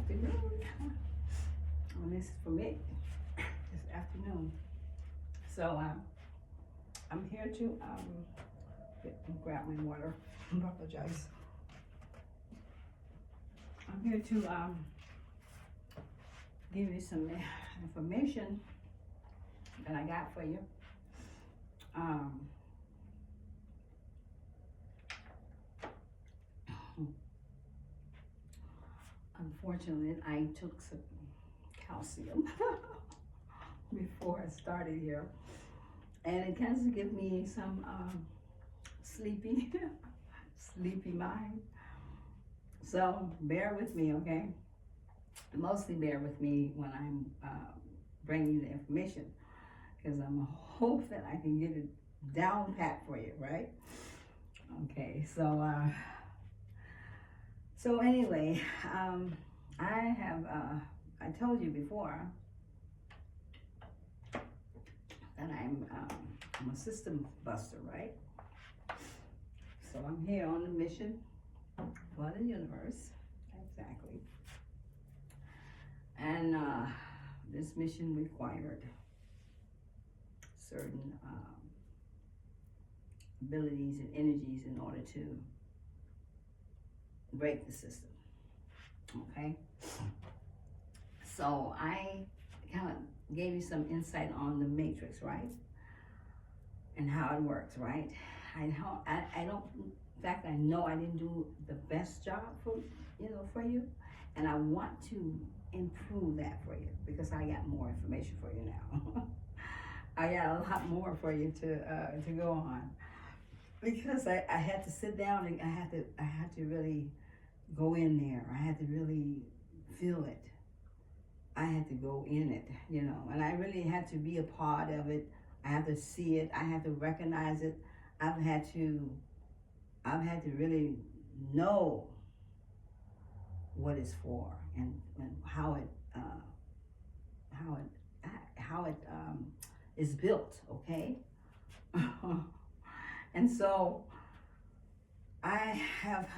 afternoon. And this is for me. This afternoon. So I'm here to grab my water. I apologize. I'm here to give you some information that I got for you. Unfortunately, I took some calcium before I started here, and it kind of gives me some sleepy mind. So bear with me, okay? Mostly bear with me when I'm bringing you the information, because I'm hope that I can get it down pat for you, right? Okay, so anyway, I told you before that I'm a system buster, right? So I'm here on a mission for the universe, exactly. And this mission required certain abilities and energies in order to break the system, okay? So I kind of gave you some insight on the matrix, right? And how it works, right? I don't, in fact, I know I didn't do the best job for you, and I want to improve that for you, because I got more information for you now. I got a lot more for you to go on, because I had to sit down and I had to really go in there. I had to really feel it. I had to go in it, and I really had to be a part of it. I have to see it. I have to recognize it. I've had to really know what it's for, and how it is built, okay? And so I have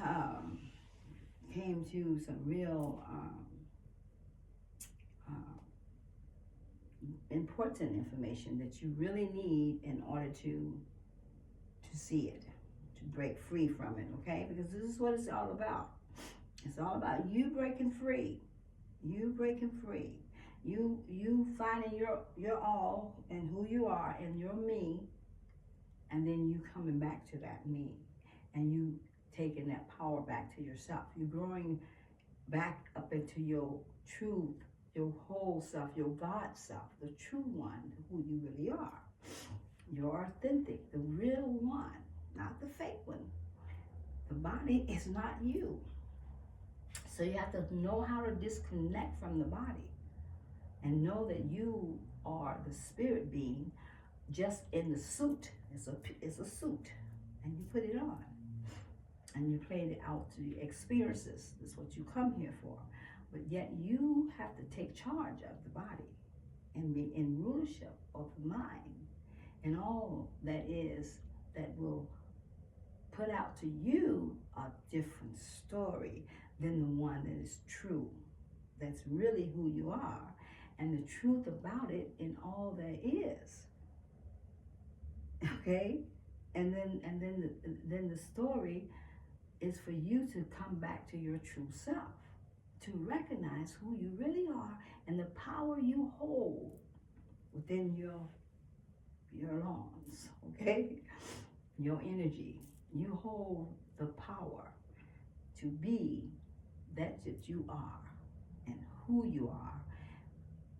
came to some real important information that you really need in order to see it, to break free from it, okay? Because this is what it's all about. It's all about you breaking free. You breaking free. You finding your all and who you are and your me, and then you coming back to that me, and you taking that power back to yourself. You're growing back up into your truth, your whole self, your God self, the true one, who you really are. You're authentic, the real one, not the fake one. The body is not you. So you have to know how to disconnect from the body and know that you are the spirit being, just in the suit. It's a suit, and you put it on, and you play it out to the experiences. That's what you come here for. But yet you have to take charge of the body and be in rulership of the mind and all that will put out to you a different story than the one that is true. That's really who you are, and the truth about it in all there is. Okay? And then the story is for you to come back to your true self, to recognize who you really are and the power you hold within your lungs, okay? Your energy. You hold the power to be that you are and who you are,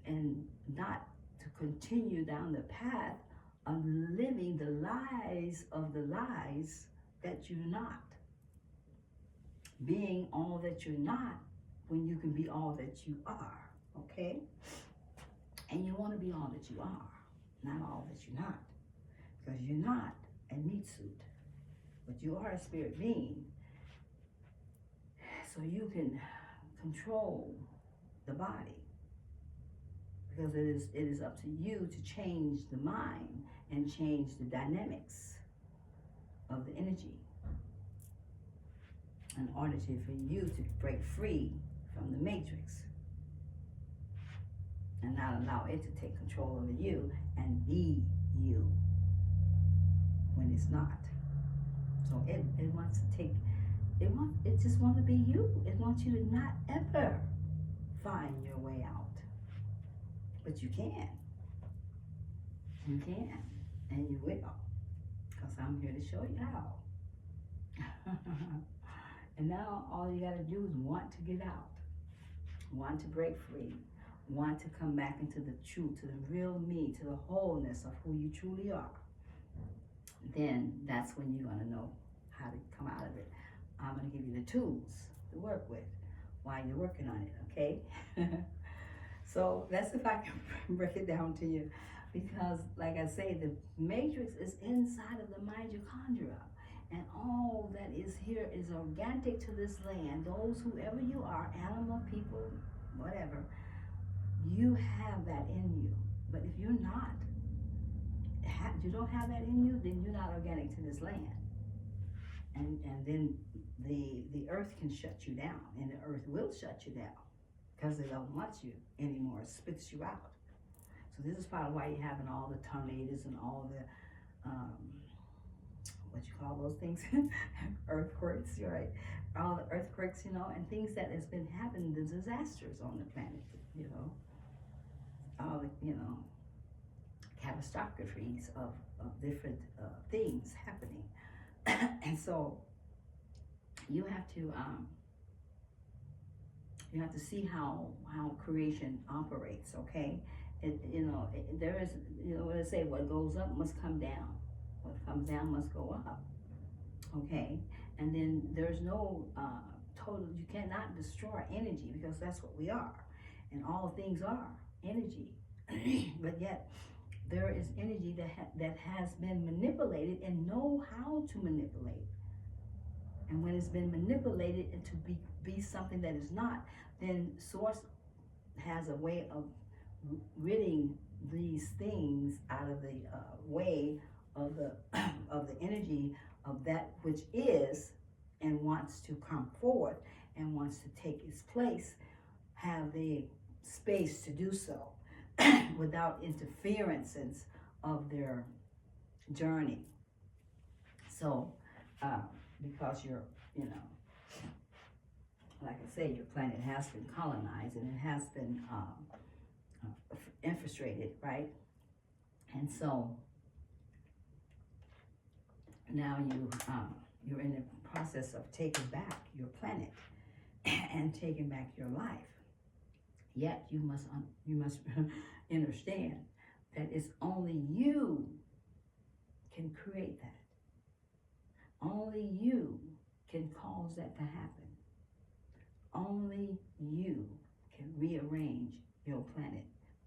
and not to continue down the path of living the lies of the lies that you're not. Being all that you're not when you can be all that you are, okay? And you want to be all that you are, not all that you're not. Because you're not a meat suit, but you are a spirit being. So you can control the body, because it is up to you to change the mind and change the dynamics of the energy in order for you to break free from the matrix and not allow it to take control over you and be you when it's not. So it wants to take, it just wants to be you. It wants you to not ever find your way out. But you can. You can. And you will. Because I'm here to show you how. And now all you got to do is want to get out. Want to break free. Want to come back into the truth, to the real me, to the wholeness of who you truly are. Then that's when you're going to know how to come out of it. I'm going to give you the tools to work with while you're working on it, okay? So that's if I can break it down to you. Because, like I say, the matrix is inside of the mitochondria. And all that is here is organic to this land. Those, whoever you are, animal, people, whatever, you have that in you. But if you're not, you don't have that in you, then you're not organic to this land. And then the earth can shut you down, and the earth will shut you down because it don't want you anymore. It spits you out. So this is probably why you're having all the tornadoes and all the, what you call those things? Earthquakes, right? All the earthquakes, you know, and things that has been happening, the disasters on the planet, you know. All the, you know, catastrophes of different things happening. And so you have to see how creation operates, okay? There is, what I say, what goes up must come down. What comes down must go up, okay? And then there's no total, you cannot destroy energy because that's what we are. And all things are energy. But yet, there is energy that has been manipulated and know how to manipulate. And when it's been manipulated into be something that is not, then Source has a way of ridding these things out of the way of the of the energy of that which is and wants to come forth and wants to take its place, have the space to do so without interferences of their journey. So, because you're, like I say, your planet has been colonized and it has been infiltrated, right? And so now you're in the process of taking back your planet and taking back your life. Yet you must understand that it's only you can create that. Only you can cause that to happen. Only you can rearrange your planet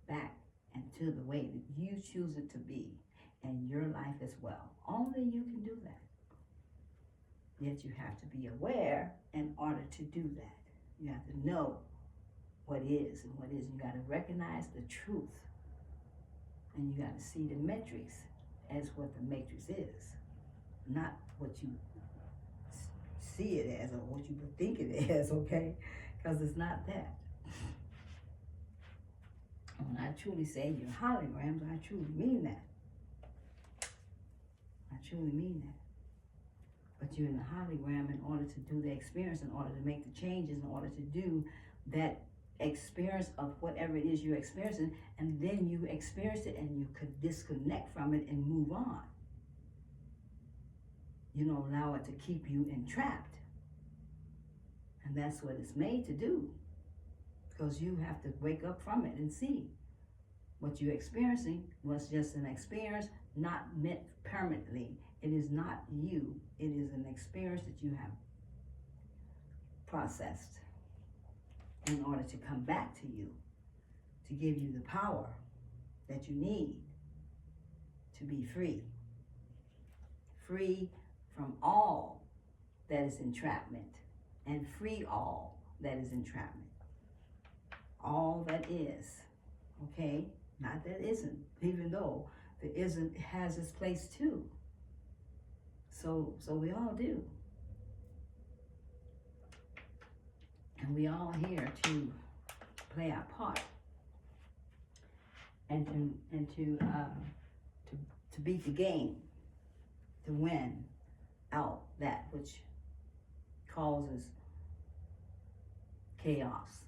back into the way that you choose it to be, and your life as well. Only you can do that. Yet you have to be aware in order to do that. You have to know what is and what isn't. You got to recognize the truth. And you got to see the matrix as what the matrix is, not what you see it as or what you think it is, okay? Because it's not that. When I truly say you're holograms, I truly mean that. I truly mean that. But you're in the hologram in order to do the experience, in order to make the changes, in order to do that experience of whatever it is you're experiencing, and then you experience it and you could disconnect from it and move on. You don't allow it to keep you entrapped. And that's what it's made to do. Because you have to wake up from it and see what you're experiencing was just an experience, not meant permanently. It is not you. It is an experience that you have processed in order to come back to you, to give you the power that you need to be free. Free from all that is entrapment, and free all that is entrapment. All that is, okay? Not that isn't, even though the isn't has its place too. So we all do. And we all here to play our part and to beat the game, to win out that which causes chaos,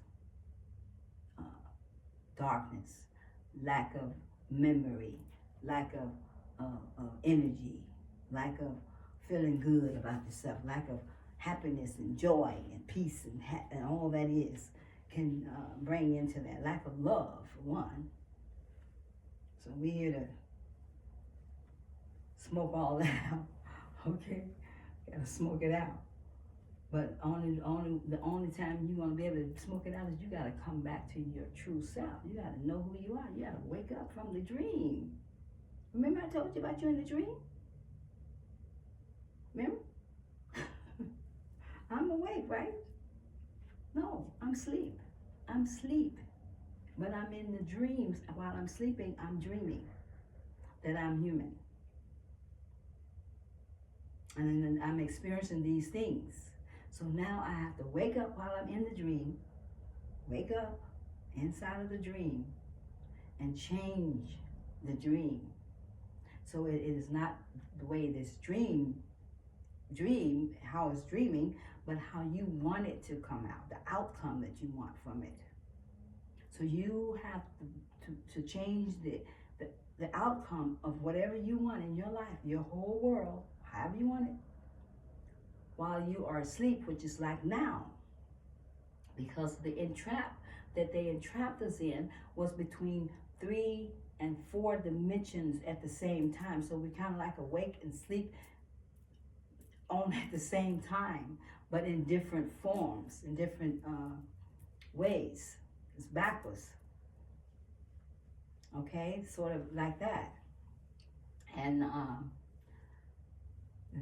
darkness, lack of memory, lack of energy, lack of feeling good about yourself, lack of happiness and joy and peace and all that is can bring into that. Lack of love, for one. So we're here to smoke all that out, okay? Gotta smoke it out. But the only time you're gonna be able to smoke it out is you gotta come back to your true self. You gotta know who you are. You gotta wake up from the dream. Remember I told you about you in the dream? Remember? I'm awake, right? No, I'm asleep. I'm asleep. But I'm in the dreams. While I'm sleeping, I'm dreaming that I'm human. And then I'm experiencing these things. So now I have to wake up while I'm in the dream, wake up inside of the dream, and change the dream. So it is not the way this dream, how it's dreaming, but how you want it to come out, the outcome that you want from it. So you have to change the outcome of whatever you want in your life, your whole world, however you want it, while you are asleep, which is like now. Because the entrap that they entrapped us in was between 3 and 4 dimensions at the same time. So we kind of like awake and sleep on at the same time, but in different forms, in different ways. It's backwards. Okay, sort of like that. And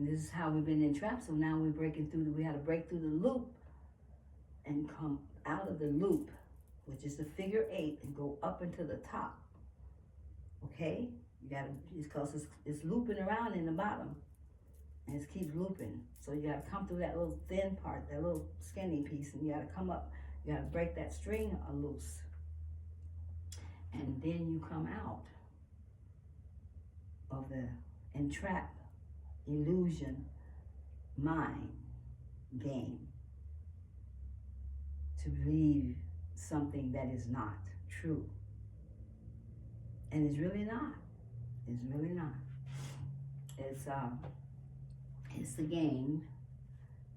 this is how we've been entrapped. So now we're breaking through. We had to break through the loop and come out of the loop, which is the figure 8, and go up into the top. Okay, you gotta, because it's looping around in the bottom, and it keeps looping. So you gotta come through that little thin part, that little skinny piece, and you gotta come up. You gotta break that string loose, and then you come out of the entrapped illusion mind game to believe something that is not true. And it's really not. It's really not. It's the game,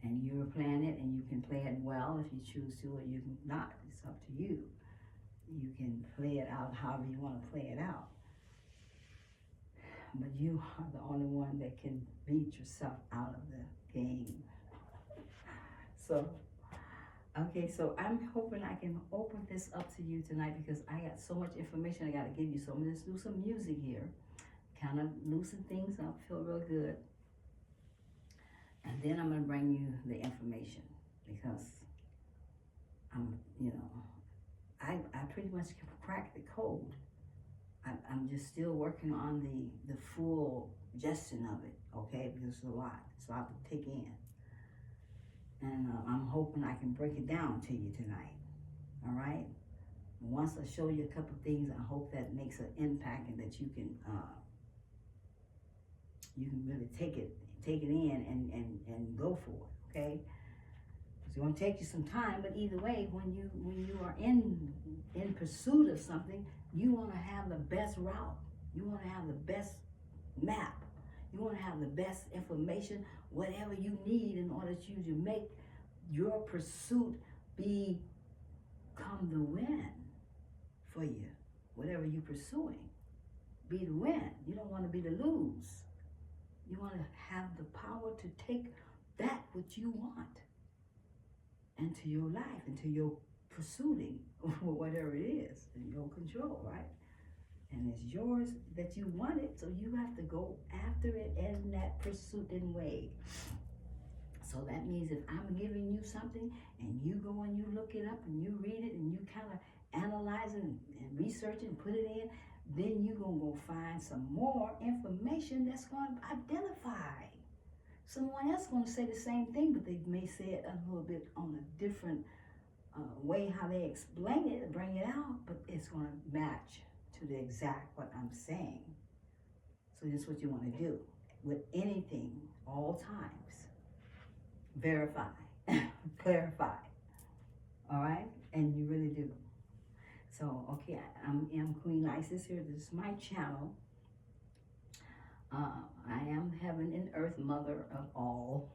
and you're playing it, and you can play it well if you choose to, or you can not. It's up to you. You can play it out however you want to play it out. But you are the only one that can beat yourself out of the game. So, okay, so I'm hoping I can open this up to you tonight, because I got so much information I got to give you. So I'm going to do some music here, kind of loosen things up, feel real good. And then I'm going to bring you the information, because I pretty much cracked the code. I'm just still working on the full gestion of it, okay? Because it's a lot to take in. And I'm hoping I can break it down to you tonight, all right? And once I show you a couple of things, I hope that makes an impact, and that you can really take it in and go for it, okay? It's going to take you some time, but either way, when you are in pursuit of something, you want to have the best route. You want to have the best map. You want to have the best information, whatever you need in order to make your pursuit become the win for you. Whatever you're pursuing, be the win. You don't want to be the lose. You want to have the power to take that which you want into your life, into your pursuing, or whatever it is, in your control, right? And it's yours that you want it, so you have to go after it in that pursuing way. So that means if I'm giving you something, and you go and you look it up, and you read it, and you kind of analyze it and research it and put it in, then you're going to go find some more information that's going to identify. Someone else is going to say the same thing, but they may say it a little bit on a different way how they explain it and bring it out, but it's going to match to the exact what I'm saying. So this is what you want to do with anything, all times. Verify, clarify, all right? And you really do. So, okay, I'm Queen Isis here. This is my channel. I am heaven and earth, mother of all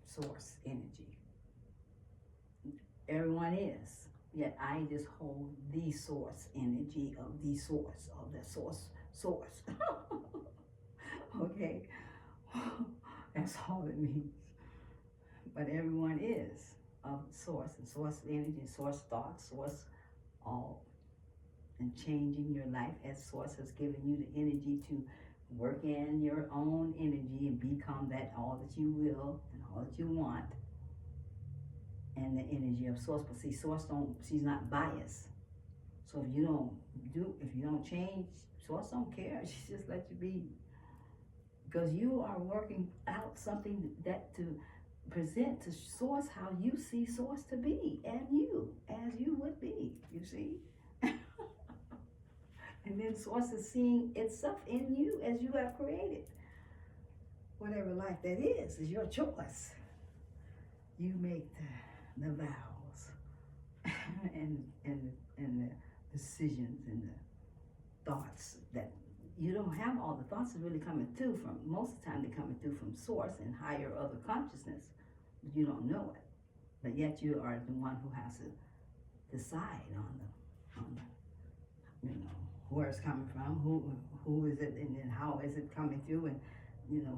source energy. Everyone is, yet I just hold the source energy of the source, Okay, that's all it means. But everyone is of source, and source energy, source thought, source all. And changing your life as source has given you the energy to work in your own energy and become that all that you will and all that you want. And the energy of source. But see, source she's not biased. So if you don't change, source don't care. She just let you be. Because you are working out something that to present to source how you see source to be, and you, as you would be, you see. And then source is seeing itself in you as you have created. Whatever life that is your choice. You make the vows and the decisions and the thoughts that you don't have. All the thoughts are really coming through from, most of the time they're coming through from source and higher other consciousness, but you don't know it. But yet you are the one who has to decide on the where it's coming from, who is it, and then how is it coming through, and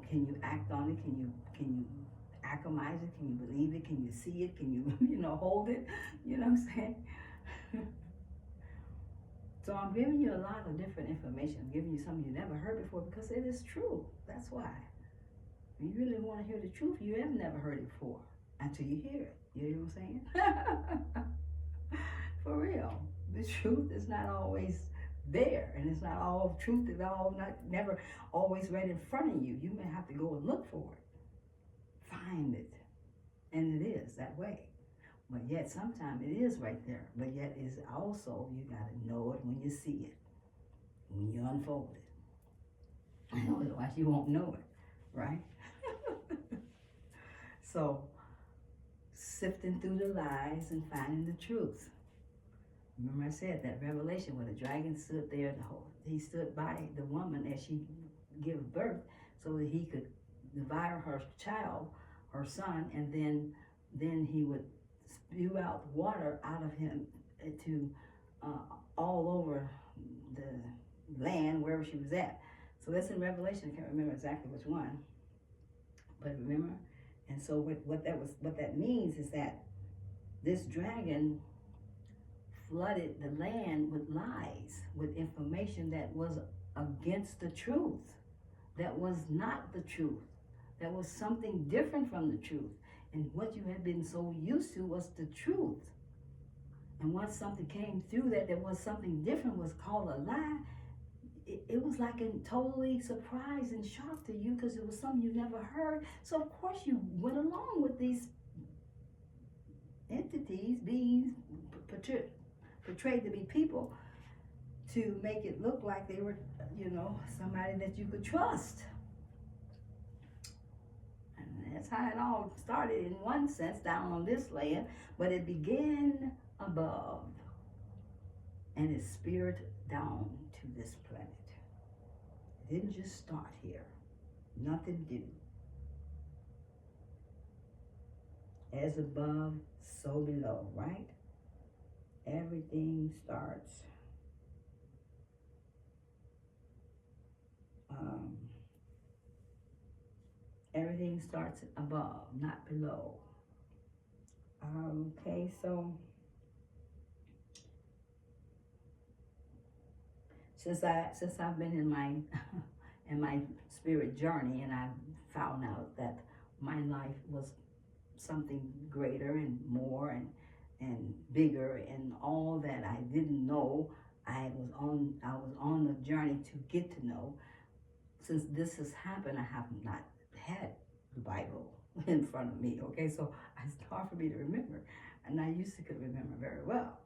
can you act on it? Can you alchemize it? Can you believe it? Can you see it? Can you hold it? You know what I'm saying? So I'm giving you a lot of different information. I'm giving you something you never heard before because it is true. That's why. If you really want to hear the truth, you have never heard it before until you hear it. You know what I'm saying? For real. The truth is not always there, and it's not all truth is never always right in front of you. You may have to go and look for it, find it, and it is that way. But yet sometimes it is right there, but yet it's also, you got to know it when you see it, when you unfold it. Otherwise you won't know it, right? So sifting through the lies and finding the truth. Remember I said that revelation where the dragon stood there, he stood by the woman as she gave birth so that he could devour her child, her son, and then he would spew out water out of him to all over the land, wherever she was at. So that's in Revelation. I can't remember exactly which one, but remember. And so what that means is that this dragon flooded the land with lies, with information that was against the truth, that was not the truth, that was something different from the truth. And what you had been so used to was the truth. And once something came through that was something different, was called a lie, it was like a totally surprise and shock to you because it was something you never heard. So of course you went along with these entities, beings, portrayed to be people, to make it look like they were, somebody that you could trust. And that's how it all started in one sense down on this land, but it began above and it speared down to this planet. It didn't just start here. Nothing did. As above, so below, right? Everything starts above, not below. Okay, so since I've been in my spirit journey, and I've found out that my life was something greater and more and bigger, and all that I didn't know, I was on the journey to get to know. Since this has happened, I have not had the Bible in front of me, okay? So it's hard for me to remember. And I used to could remember very well.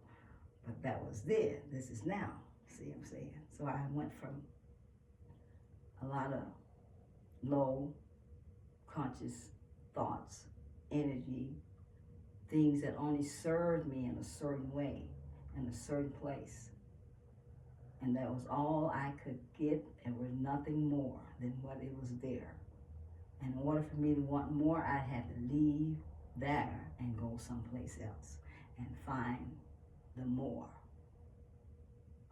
But that was then. This is now. See what I'm saying? So I went from a lot of low conscious thoughts, energy, things that only served me in a certain way, in a certain place. And that was all I could get. There was nothing more than what it was there. And in order for me to want more, I had to leave there and go someplace else and find the more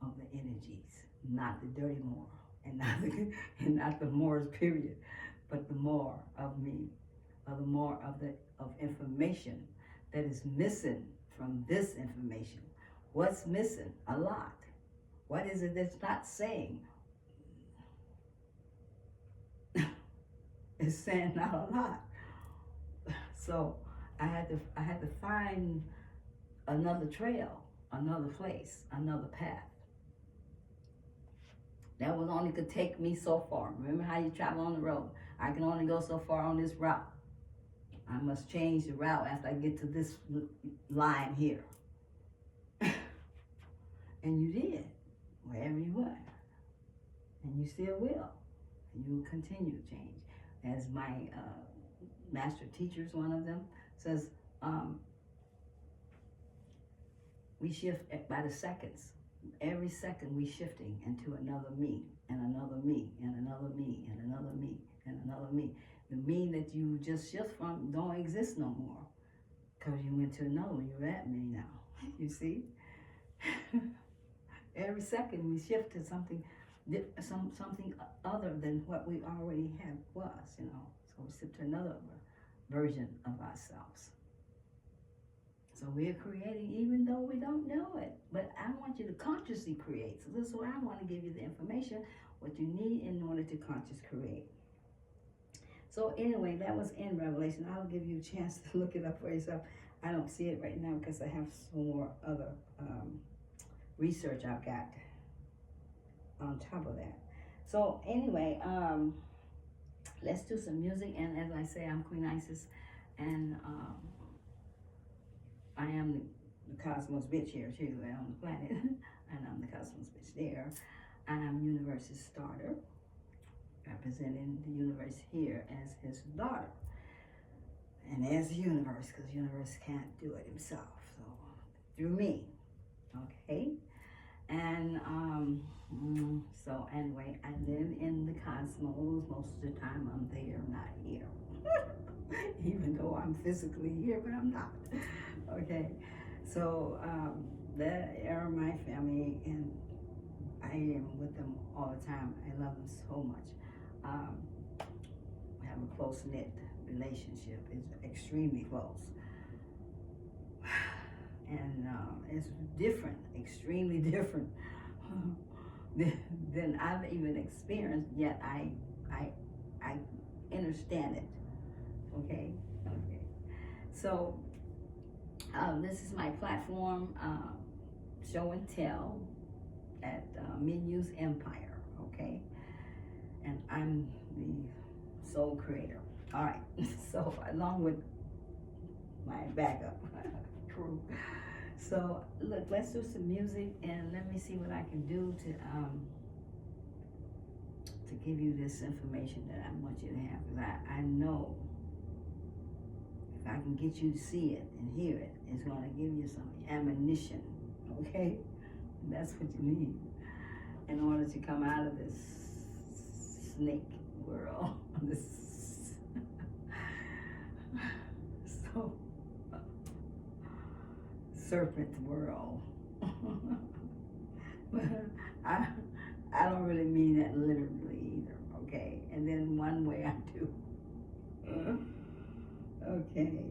of the energies, not the dirty more, and not the mores period, but the more of me, or the more of information that is missing from this information. What's missing? A lot. What is it that's not saying? It's saying not a lot. So I had to find another trail, another place, another path. That was only could take me so far. Remember how you travel on the road? I can only go so far on this route. I must change the route after I get to this line here. And you did, wherever you went. And you still will. And you will continue to change. As my master teachers, one of them, says, we shift by the seconds. Every second we shifting into another me, and another me, and another me, and another me, and another me. The me that you just shift from don't exist no more, because you went to another one. You're at me now. You see? Every second we shift to something other than what we already had was, you know. So we shift to another version of ourselves. So we're creating even though we don't know it. But I want you to consciously create. So this is why I want to give you the information, what you need in order to consciously create. So anyway, that was in Revelation. I'll give you a chance to look it up for yourself. I don't see it right now because I have some more other research I've got on top of that. So anyway, let's do some music. And as I say, I'm Queen Isis, and I am the cosmos bitch here too, on the planet, and I'm the cosmos bitch there. I'm Universe's starter, representing the universe here as his daughter, and as the universe, because the universe can't do it himself, so through me, okay? And so anyway, I live in the cosmos. Most of the time I'm there, not here. Even though I'm physically here, but I'm not. Okay, so that are my family, and I am with them all the time. I love them so much. We have a close-knit relationship. It's extremely close. And it's different, extremely different than I've even experienced, yet I understand it, okay? Okay. So this is my platform, show and tell at Menus Empire, okay? And I'm the sole creator. All right, so along with my backup crew. So look, let's do some music, and let me see what I can do to give you this information that I want you to have, because I know if I can get you to see it and hear it, it's going to give you some ammunition, okay? And that's what you need in order to come out of this snake world, this so serpent world. I don't really mean that literally either, okay? And then one way I do. Okay.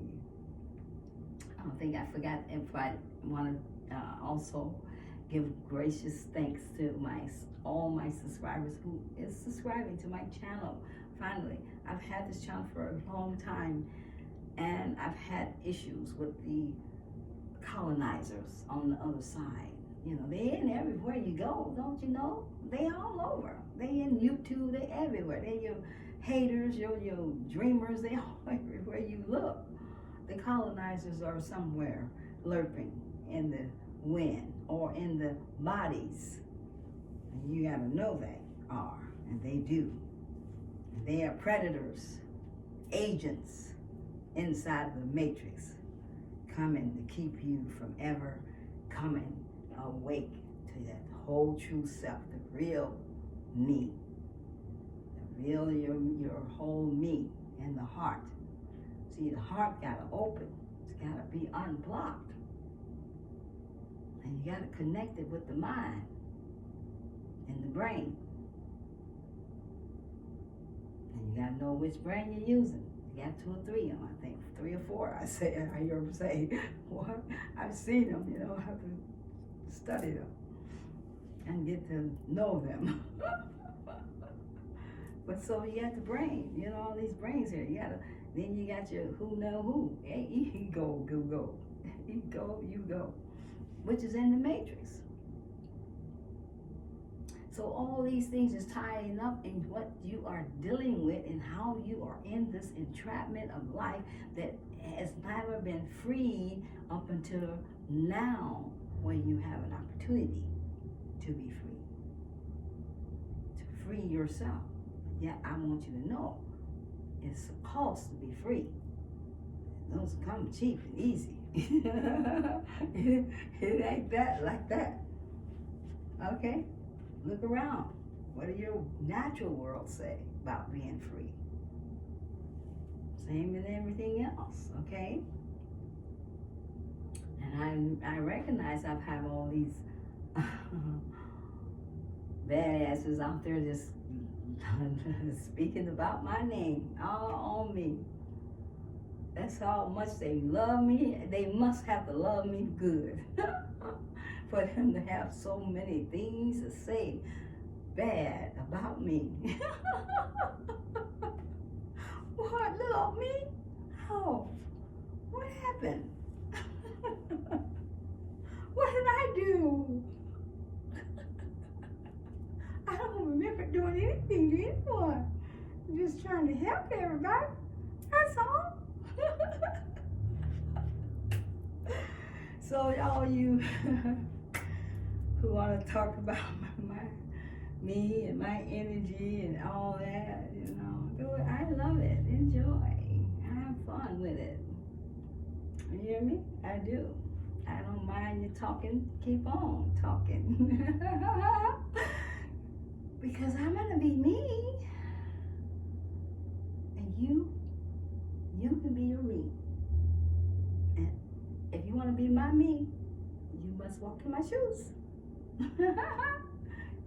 I don't think I forgot if I want to also give gracious thanks to all my subscribers who is subscribing to my channel. Finally, I've had this channel for a long time, and I've had issues with the colonizers on the other side. You know, they in everywhere you go, don't you know? They all over. They in YouTube, they everywhere. They your haters, your dreamers, they all everywhere you look. The colonizers are somewhere lurping in the wind or in the bodies. And you got to know they are, and they do. They are predators, agents inside of the matrix, coming to keep you from ever coming awake to that whole true self, the real me, the real your whole me in the heart. See, the heart got to open. It's got to be unblocked. And you got to connect it with the mind and the brain. And you got to know which brain you're using. You got 2 or 3 of them, I think. 3 or 4, I hear them say. What? I've seen them, you know, I have to study them and get to know them. But so you got the brain, you know, all these brains here. Then you got your who know who. Hey, you go. You go. Which is in the matrix. So all these things is tying up in what you are dealing with and how you are in this entrapment of life that has never been freed up until now, where you have an opportunity to be free. To free yourself. Yeah, I want you to know it's a cost to be free. It don't come cheap and easy. It ain't that like that. Okay? Look around. What do your natural world say about being free? Same in everything else, okay? And I recognize I've had all these badasses out there just speaking about my name, all on me. That's how much they love me. They must have to love me good. For them to have so many things to say bad about me. What, little me? Oh, what happened? What did I do? I don't remember doing anything to anyone. I'm just trying to help everybody. That's all. So all you who want to talk about me and my energy and all that, you know, do it. I love it. Enjoy. Have fun with it. You hear me? I do. I don't mind you talking. Keep on talking. Because I'm going to be me. And you can be your me. And if you want to be my me, you must walk in my shoes.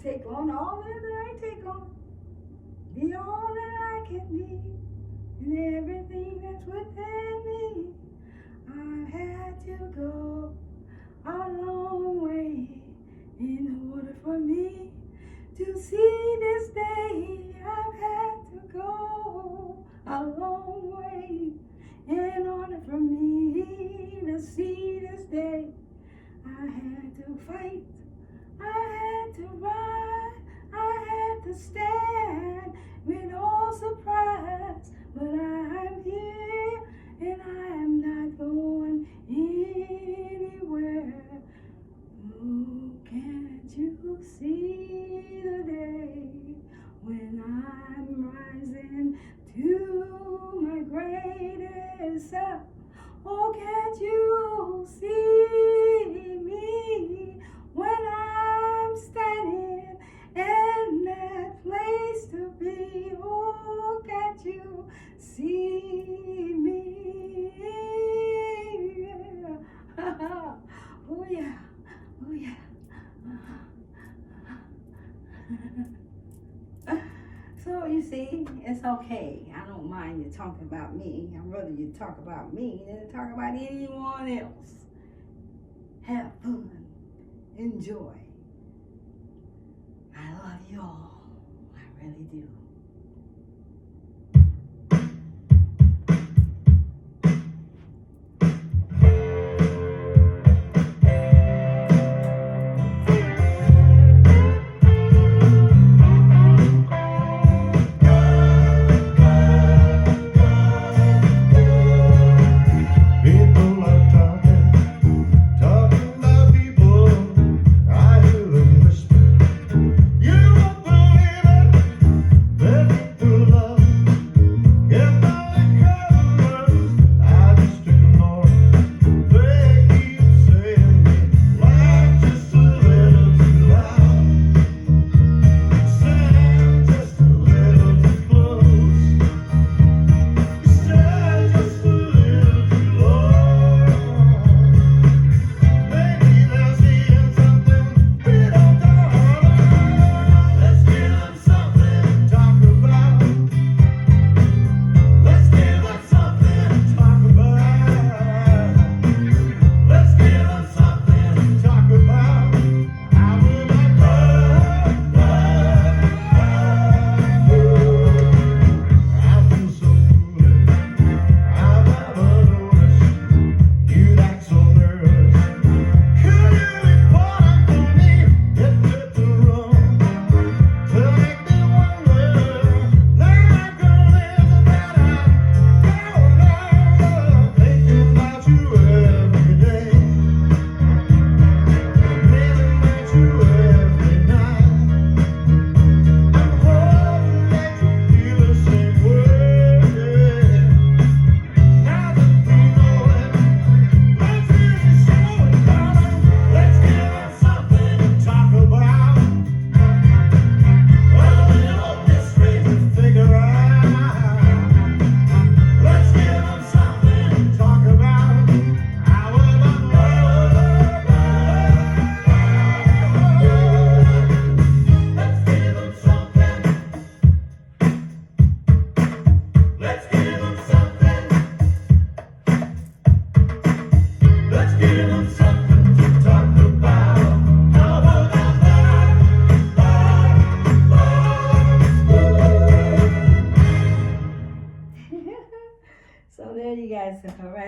Take on all that I take on. Be all that I can be. And everything that's within me. I've had to go a long way in order for me to see this day. I've had to go a long way in order for me to see this day. I had to fight. I had to ride, I had to stand with all surprise, but I'm here and I am not going anywhere. Oh, can't you see the day when I'm rising to my greatest self? Oh, can't you see me when I'm standing in that place to be? Oh, can't you see me? Oh yeah, oh yeah. So you see, it's okay. I don't mind you talking about me. I'd rather you talk about me than to talk about anyone else. Have fun. Enjoy. I love you all. I really do. People are talking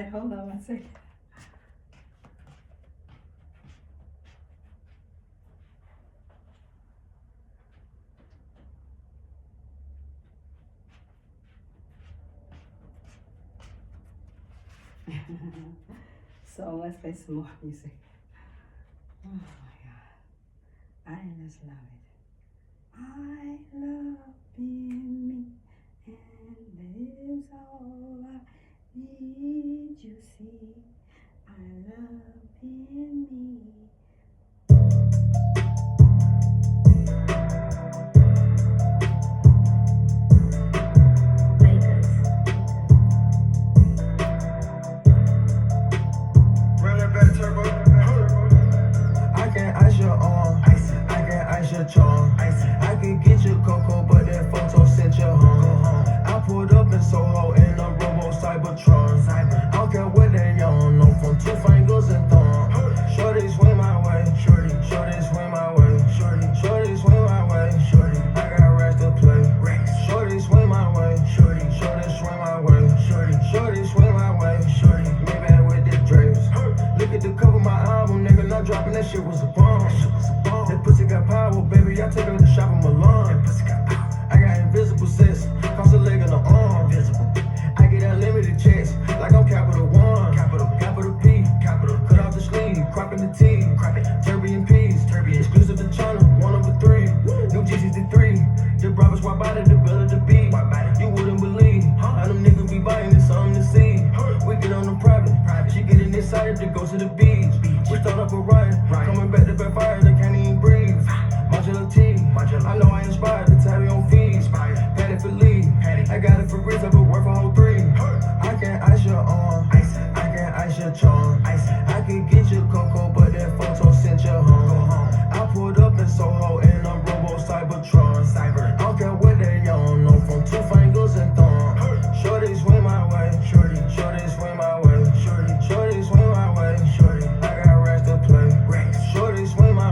right, hold on one second. So let's play some more music. Oh my God. I just love it. I love being me, and that is all I need. You see, I love being me. I can ice your arm, I can ice your charm. I can get you cocoa, but that photo sent you home. I pulled up in Soho in a Robo Cybertron. I don't care what they on, no from 2 fingers and thumb. Shorty swing my way, shorty swing my way, shorty swing my way, I got racks to play. Shorty swing my way, shorty swing my way, shorty swing my way, me back with the drapes. Look at the cover of my album, nigga, not dropping that shit was a bomb. That pussy got power, baby, I take her to shop in Milan. I got invisible sets, cross a leg and an arm. I get unlimited checks, like I'm Capital One. Capital P, cut off the sleeve, cropping the T, Turby and P's, exclusive to China, 1 over 3, new G63, the Bravo swap out of the bill of the beat. You wouldn't believe how them niggas be buying this something to see. We get on the private, she getting excited to go to the beach. We start up a riot, coming back to backfire, they can't even breathe. Modular T, I know I inspired the tally on fees. Patty for Lee, I got it for Riz, I been worth a whole 3. I can ice your arm, I can ice your charm. I can get you cocoa, but that photo sent you home. I pulled up in Soho in a Robo Cybertron. I don't care what they on, no from 2 fingers and thumb. Shorty swing my way, shorty swing my way, shorty swing my way, I got racks to play. Shorty swing my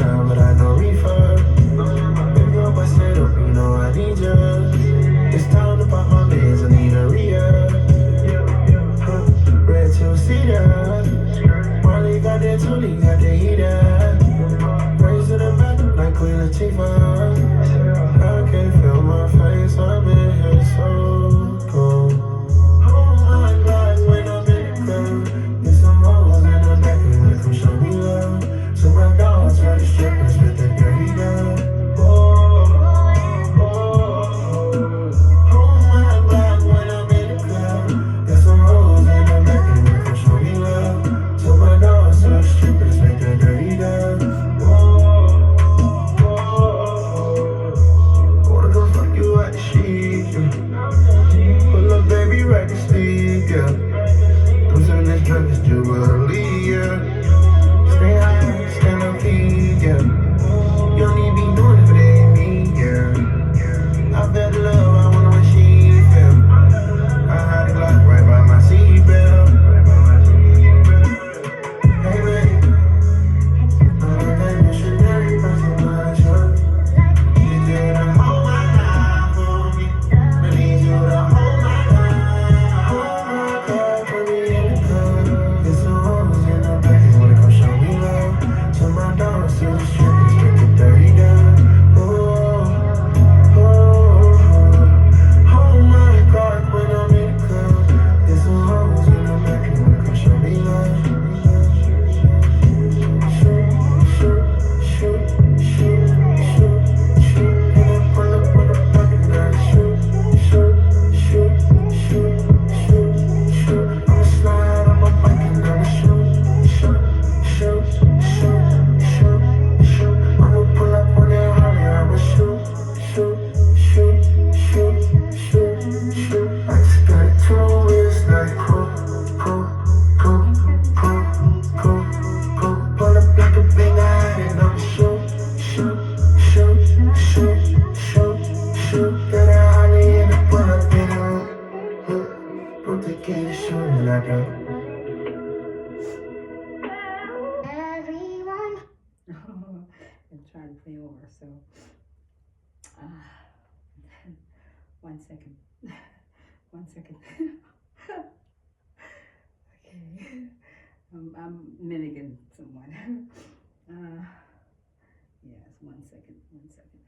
shine, but I know reefer. Baby girl, bust it up, you know I need ya. It's time to pop my meds, I need a red till cedar. Marley got that toolie, got the heater. Raise to the back like Queen Latifah. I can feel my face, I'm in here so cold. Oh my God, when I'm in the club, get some hoes in the back and wanna come show me love. So my dogs for the strippers with the dirty girl. Oh my God, when I'm in the club, get some hoes in the back and wanna come show me love. So my dogs for the strippers with the dirty girl. Wanna come fuck you out the sheet, yeah. Pull up, baby, right to sleep, yeah. I'm serving this drunk as Jubilee, yeah. Stay high, stand up, yeah. You don't need to be doing it, but it ain't me, yeah. I felt the love, I wonder what she felt. I had the Glock right by my seatbelt. Hey, baby, I'm a missionary, person, my truck. Need you to hold my life for me. I need you to hold my life. Hold my car, put me in the club. Get some hoes in the back, they wanna come show me love. So my dogs to the strippers with the dirty done. Hold my car when I'm in the club. Get some hoes in the back, they wanna come show me love. Shoot, shoot, shoot, shoot, shoot, shoot. And I pull up on the fucking gun. Shoot, shoot, shoot, shoot, shoot, shoot. I'ma slide on my bike and I'ma shoot, shoot, shoot, shoot, shoot, shoot. I'ma pull up on that Harley, I'ma shoot, shoot, shoot, shoot, shoot, shoot. I just got it two wheels like cool, cool, cool, cool, cool, cool. Pull up like a big eye and I'ma shoot, shoot, shoot, shoot, shoot, shoot. Got a Harley and I pull up in a hood. Put the key to shooting like a. Everyone. I'm trying to play over, so 1 second. 1 second. Okay. I'm mimicking someone. Yes, 1 second. 1 second.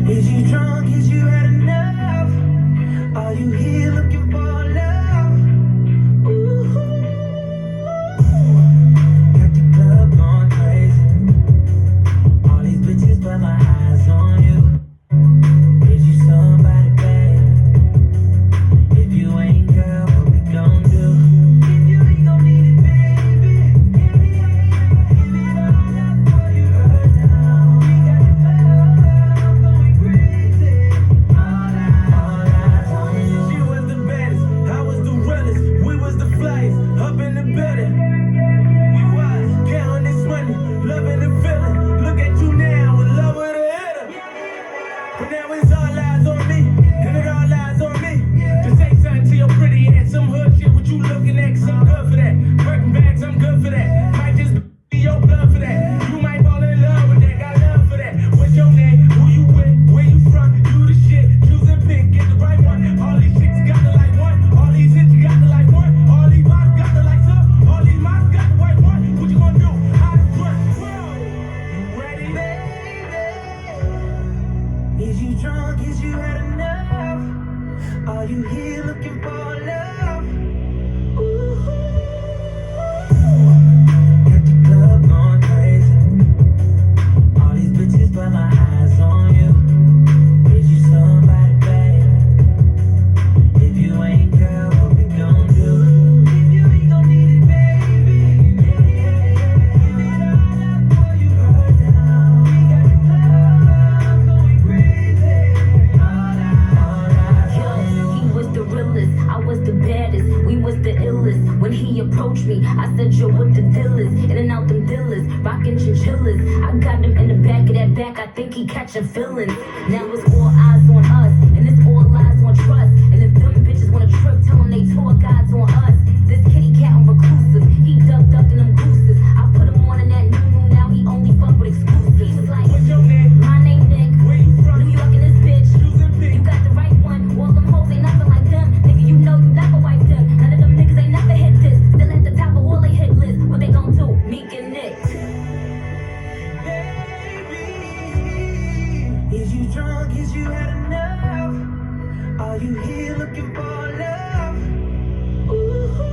Is you drunk? Is you had enough? Are you here looking for love? Ooh, got the club going crazy. he approached me. I said, yo, what the deal is? In and out them dealers, rockin' chinchillas. I got him in the back of that back, I think he catchin' feelings. Now it's all eyes on us, and it's all lies on trust. And if them bitches wanna trip, tell them they tour guides on us. This kitty cat on reclusive, he ducking them gooses. I put him on in that new, now he only fuck with exclusives. He was like, What's your name? my name Nick, Where you from? New York in this bitch. Choosing You pick. got the right one, all them hoes ain't nothing like them. Nigga, you know you never wipe them. None of them niggas ain't never hit this. Still at the top of all they hit lists. What they gon' do? Meek and Nick. Baby, is you drunk? Is you had enough? Are you here looking for love? Ooh.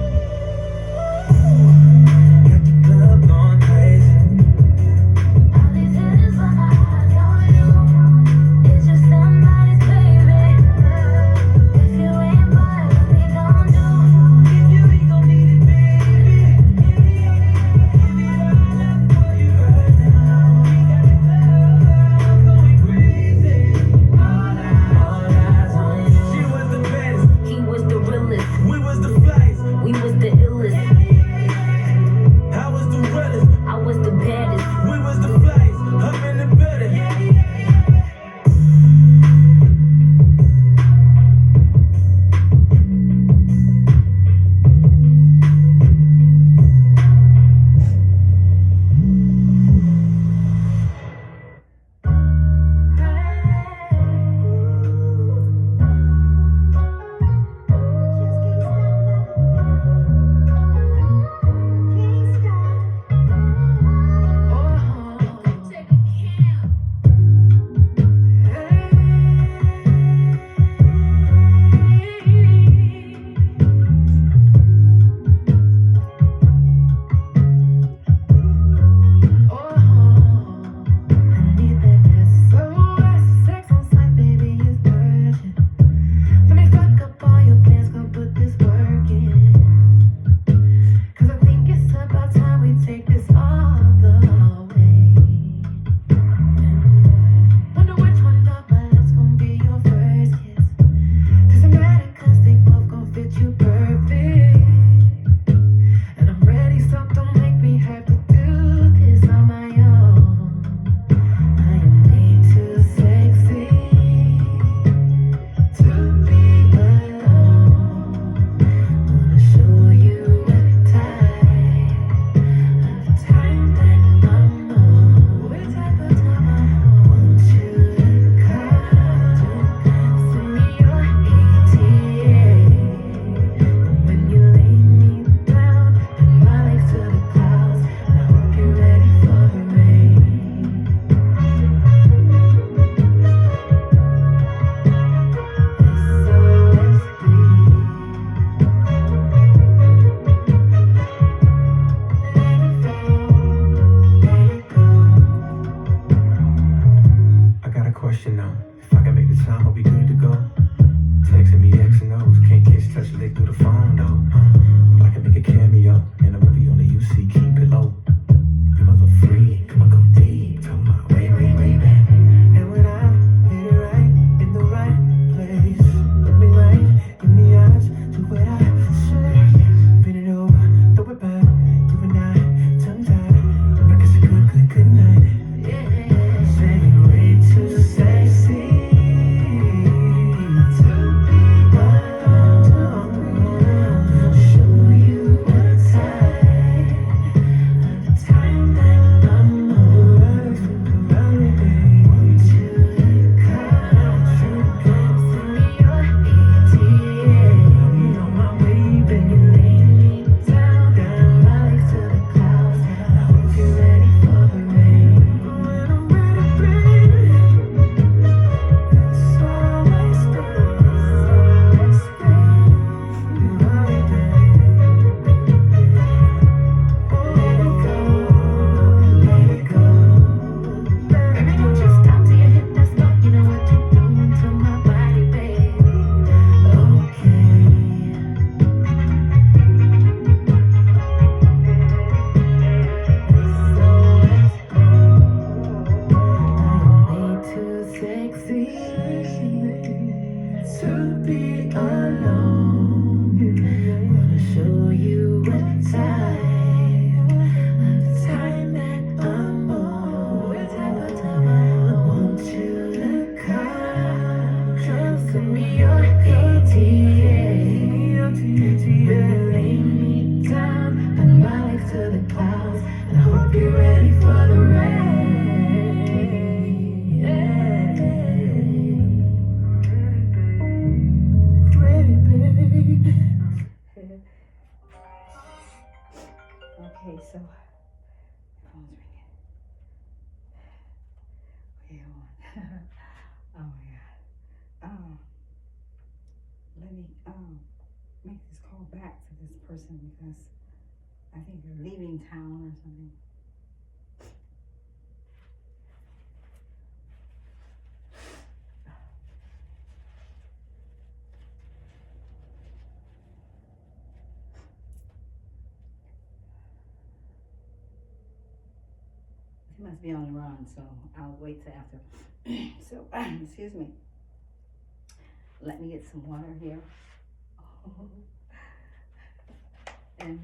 Get ready for the rain. Ready, baby. Okay, so phone's ringing. Okay, hold on. Oh my God. Let me make this call back to this person because I think they're leaving town or something. He must be on the run, so I'll wait till after. So, excuse me. Let me get some water here. And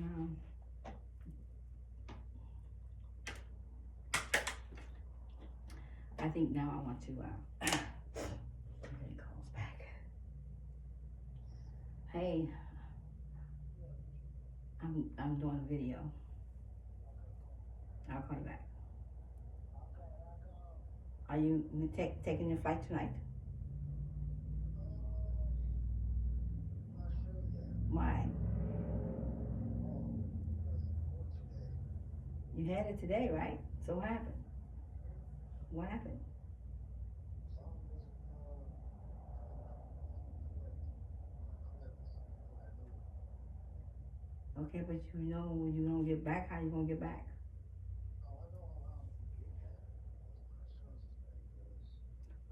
I think now I want to he calls back. Hey, I'm doing a video. I'll call you back. Are you taking your flight tonight? Why? You had it today, right? So what happened? What happened? Okay, but you know when you don't get back, how you gonna get back?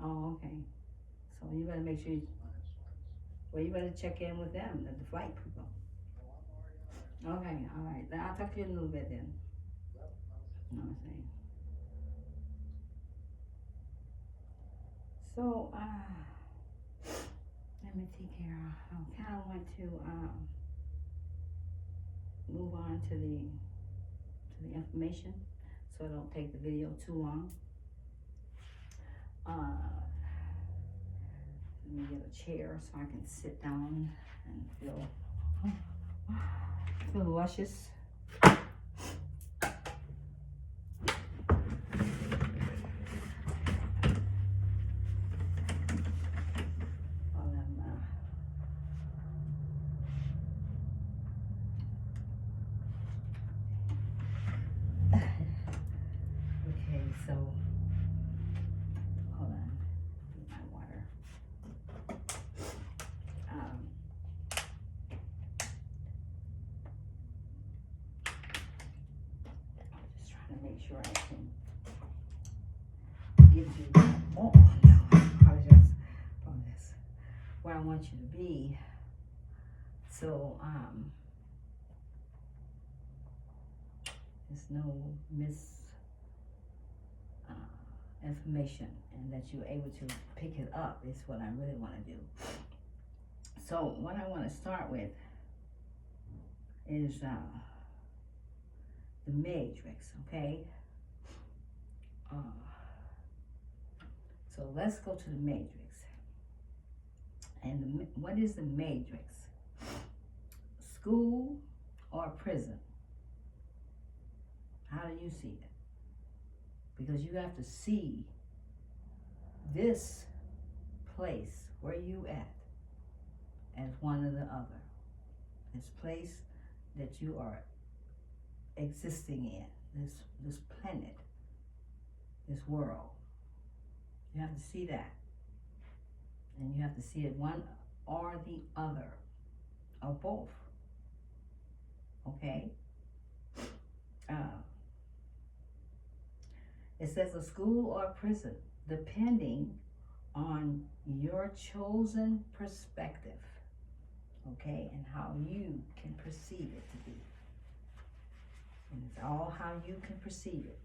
Oh, okay. So you better make sure well, you better check in with them, the flight people. Okay, all right. I'll talk to you in a little bit then. You know what I'm saying? So, let me think here. I kind of want to move on to the information, so I don't take the video too long. Let me get a chair so I can sit down and feel luscious. Okay, so hold on, get my water. I'm just trying to make sure I can give you, oh no, I apologize for this, where I want you to be. So, there's no information, and that you're able to pick it up is what I really want to do. So what I want to start with is the matrix, okay? So let's go to the matrix. And what is the matrix? School or prison? How do you see it? Because you have to see this place where you at as one or the other. This place that you are existing in, this planet, this world. You have to see that. And you have to see it one or the other, or both. Okay? It says a school or a prison, depending on your chosen perspective, okay, and how you can perceive it to be. And it's all how you can perceive it.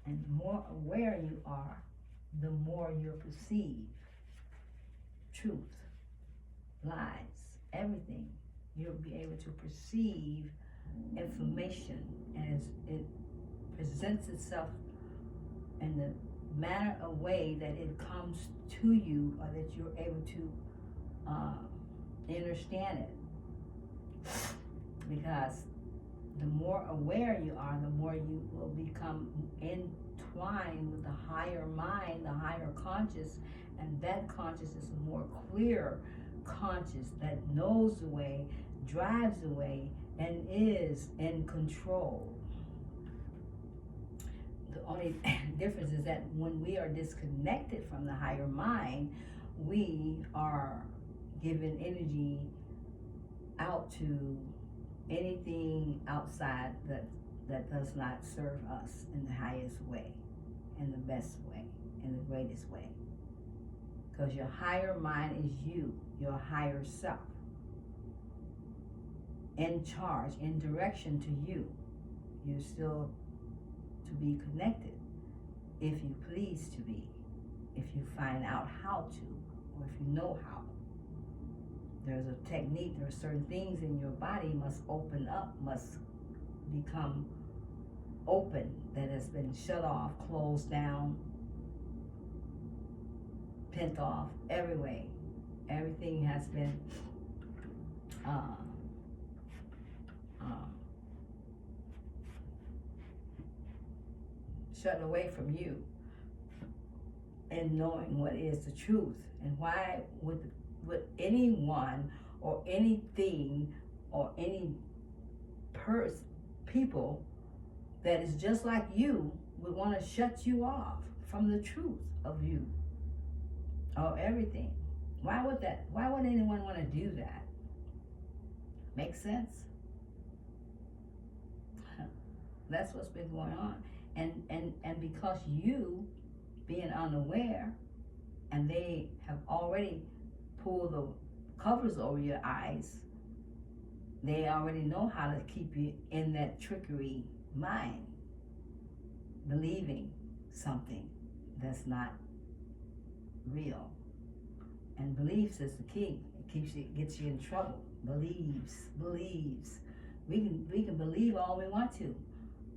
And the more aware you are, the more you'll perceive truth, lies, everything. You'll be able to perceive information as it presents itself in the manner of way that it comes to you, or that you're able to understand it. Because the more aware you are, the more you will become entwined with the higher mind, the higher conscious, and that conscious is a more clear conscious that knows the way, drives the way, and is in control. The only difference is that when we are disconnected from the higher mind, we are giving energy out to anything outside that does not serve us in the highest way, in the best way, in the greatest way. Because your higher mind is you, your higher self, in charge, in direction to you. You're still to be connected, if you please to be, if you find out how to, or if you know how. There's a technique, there are certain things in your body must open up, must become open, that has been shut off, closed down, pent off, every way. Everything has been shut away from you, and knowing what is the truth. And why would anyone or anything or any people that is just like you would want to shut you off from the truth of you or everything? Why would anyone want to do that? Make sense? That's what's been going on. And because you being unaware, and they have already pulled the covers over your eyes, they already know how to keep you in that trickery mind, believing something that's not real. And beliefs is the key. It gets you in trouble. Believes. We can believe all we want to,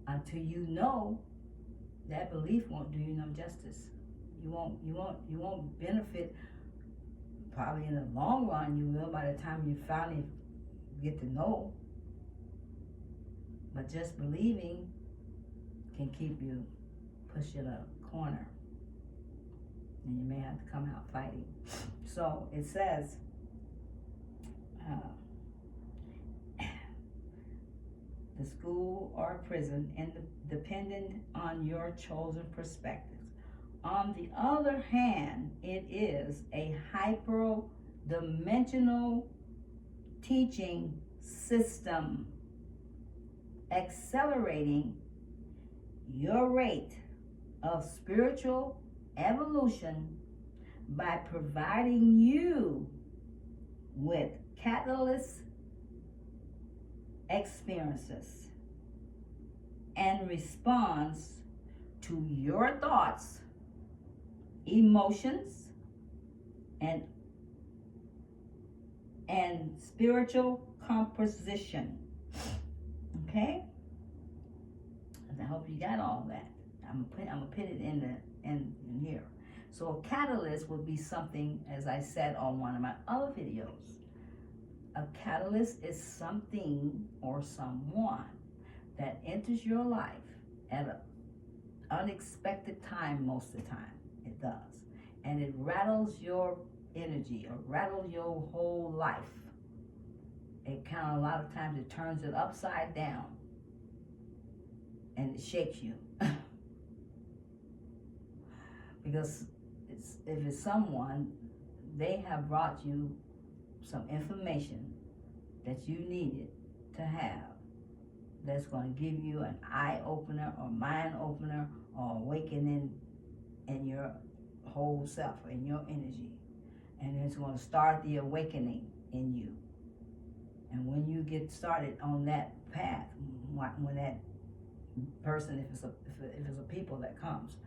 until you know that belief won't do you no justice. You won't benefit. Probably in the long run you will, by the time you finally get to know. But just believing can keep you pushed in a corner, and you may have to come out fighting. So it says, the school or prison, dependent on your chosen perspectives. On the other hand, it is a hyper-dimensional teaching system, accelerating your rate of spiritual evolution by providing you with catalyst experiences and response to your thoughts, emotions, and spiritual composition. Okay? I hope you got all that. I'm gonna put it in here. So a catalyst would be something, as I said on one of my other videos. A catalyst is something or someone that enters your life at an unexpected time. Most of the time it does, and it rattles your energy or rattles your whole life. It kind of, a lot of times it turns it upside down and it shakes you. Because if it's someone, they have brought you some information that you needed to have, that's going to give you an eye opener or mind opener or awakening in your whole self, in your energy. And it's going to start the awakening in you. And when you get started on that path, when that person, if it's a people that comes,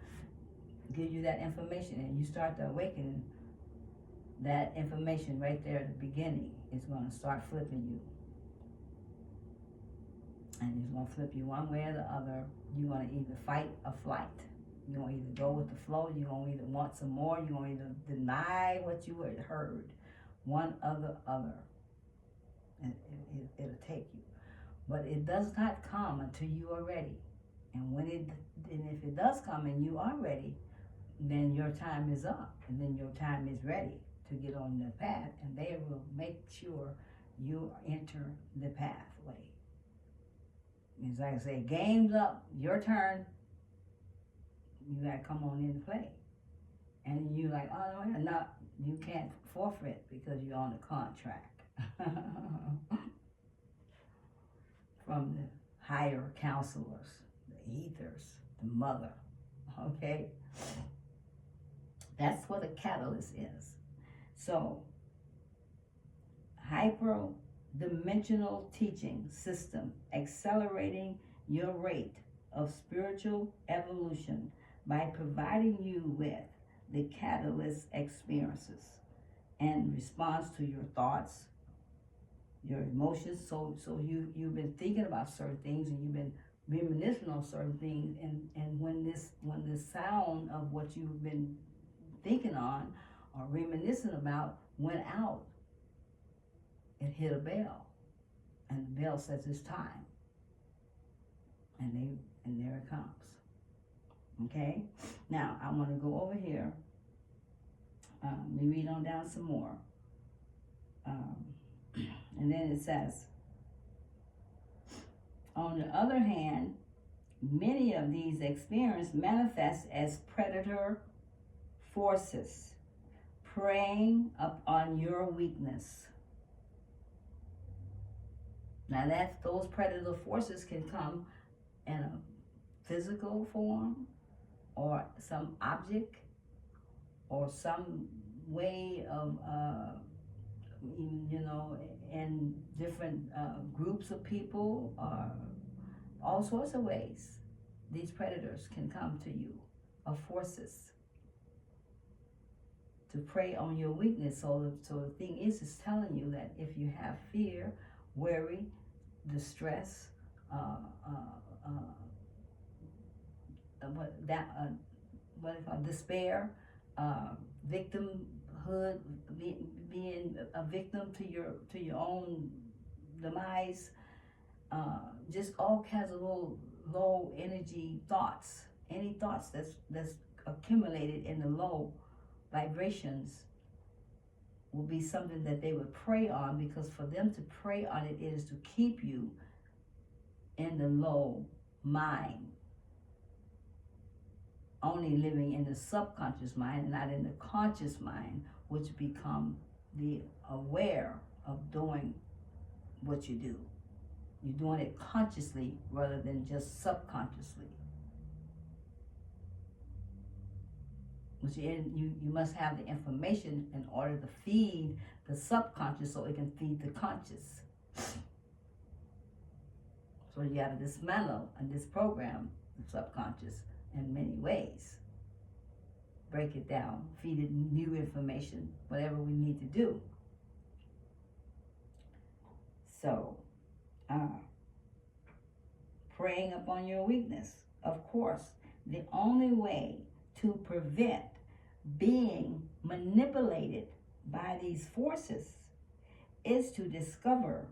give you that information and you start the awakening, that information right there at the beginning is going to start flipping you. And it's going to flip you one way or the other. You're going to either fight or flight. You're going to either go with the flow, you're going to either want some more, you're going to either deny what you had heard. One or the other. And it'll take you. But it does not come until you are ready. And if it does come and you are ready, then your time is up, and then your time is ready to get on the path, and they will make sure you enter the pathway. It's like I say, game's up, your turn. You gotta come on in and play. And you like, oh no, you can't forfeit because you're on the contract. From the higher counselors, the ethers, the mother, okay? That's what a catalyst is. So, hyper-dimensional teaching system accelerating your rate of spiritual evolution by providing you with the catalyst experiences and response to your thoughts, your emotions. So you've been thinking about certain things, and you've been reminiscing on certain things, and when the sound of what you've been thinking on or reminiscing about went out, it hit a bell, and the bell says it's time, and there it comes. Okay, now I want to go over here. Let me read on down some more. And then it says, on the other hand, many of these experiences manifest as predator forces, preying upon your weakness. Now those predator forces can come in a physical form, or some object, or some way of, in different groups of people, all sorts of ways. These predators can come to you, of forces, to prey on your weakness. So the thing is telling you that if you have fear, worry, distress, despair, victimhood, being a victim to your own demise, just all kinds of low energy thoughts. Any thoughts that's accumulated in the low vibrations will be something that they would prey on, because for them to prey on it is to keep you in the low mind, only living in the subconscious mind, not in the conscious mind, which become the aware of doing what you do. You're doing it consciously rather than just subconsciously. Which you must have the information in order to feed the subconscious so it can feed the conscious. So you got to dismantle and disprogram the subconscious in many ways. Break it down, feed it new information, whatever we need to do. So, preying upon your weakness. Of course, the only way to prevent being manipulated by these forces is to discover,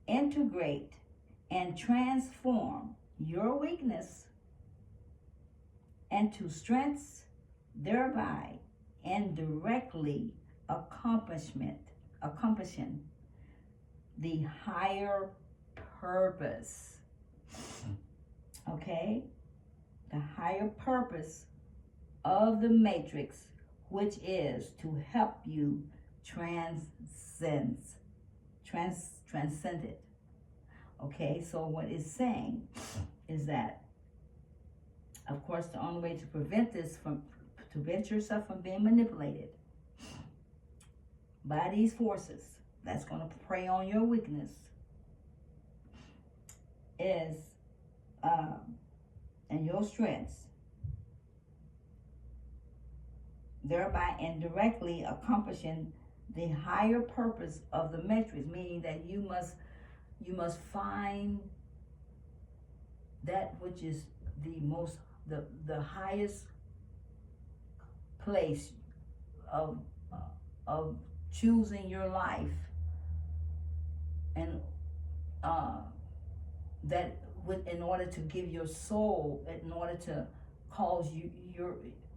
integrate, and transform your weakness into strengths, thereby indirectly accomplishing the higher purpose. Okay? The higher purpose of the matrix, which is to help you transcend it. Okay, so what it's saying is that, of course, the only way to prevent yourself from being manipulated by these forces that's going to prey on your weakness is, and your strengths, thereby indirectly accomplishing the higher purpose of the matrix, meaning that you must find that which is the highest place of choosing your life and that in order to give your soul, in order to cause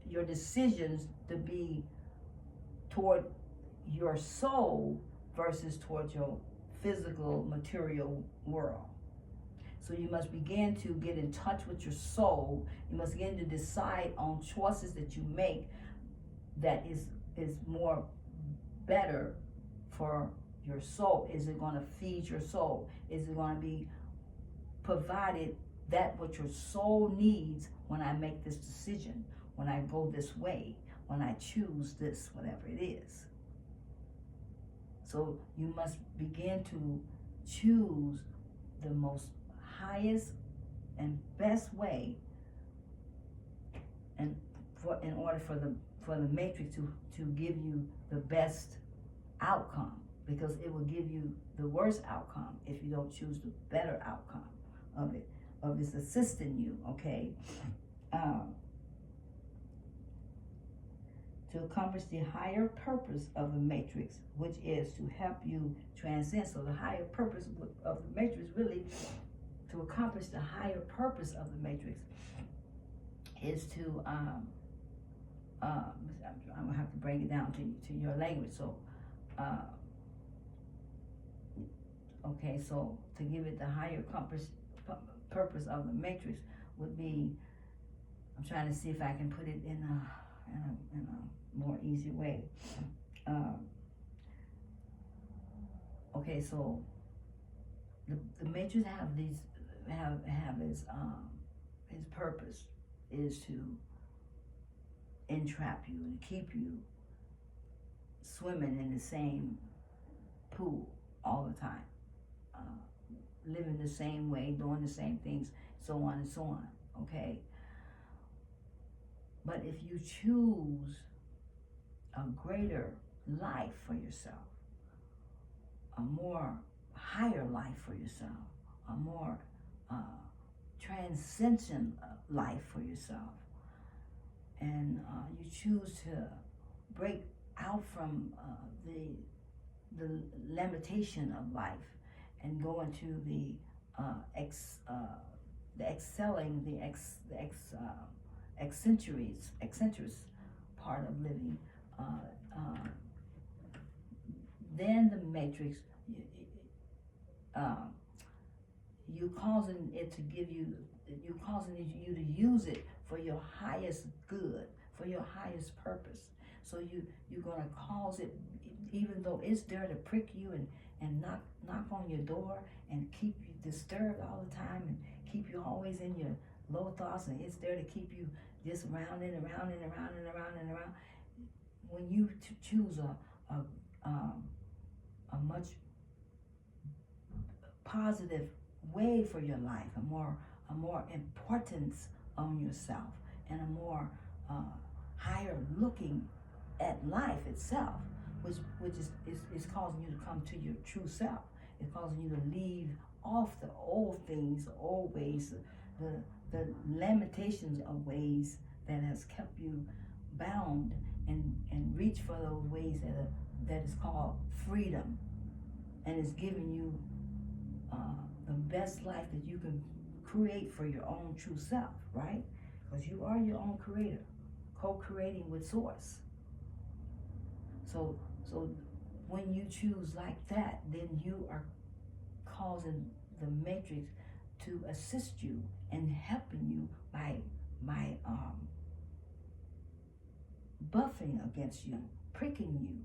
your decisions to be toward your soul versus toward your physical material world. So you must begin to get in touch with your soul. You must begin to decide on choices that you make that is more better for your soul. Is it going to feed your soul? Is it going to be provided that what your soul needs when I make this decision, when I go this way, when I choose this, whatever it is? So you must begin to choose the most highest and best way, and in order for the matrix to give you the best outcome, because it will give you the worst outcome if you don't choose the better outcome of its assisting you, okay? To accomplish the higher purpose of the matrix, which is to help you transcend. So the higher purpose of the matrix, really, to accomplish the higher purpose of the matrix, is to I'm gonna have to break it down to your language. So okay, so to give it the higher purpose of the matrix would be, I'm trying to see if I can put it in a more easy way. Okay, so the matrix have his purpose is to entrap you and keep you swimming in the same pool all the time, living the same way, doing the same things, so on and so on, okay? But if you choose a greater life for yourself, a more higher life for yourself, a more transcendent life for yourself, and you choose to break out from the limitation of life and go into the excelling, the eccentric part of living, then the matrix, you causing it to give you, you causing you to use it for your highest good, for your highest purpose. So you're gonna cause it, even though it's there to prick you and knock on your door and keep you disturbed all the time and keep you always in your low thoughts, and it's there to keep you just round and around and around and around and around. When you choose a much positive way for your life, a more importance on yourself, and a more higher looking at life itself, which is causing you to come to your true self. It's causing you to leave off the old things, the old ways, the limitations of ways that has kept you bound, and reach for those ways that is called freedom, and is giving you the best life that you can create for your own true self, right? Because you are your own creator, co-creating with Source. So when you choose like that, then you are causing the matrix to assist you and helping you by buffing against you, pricking you,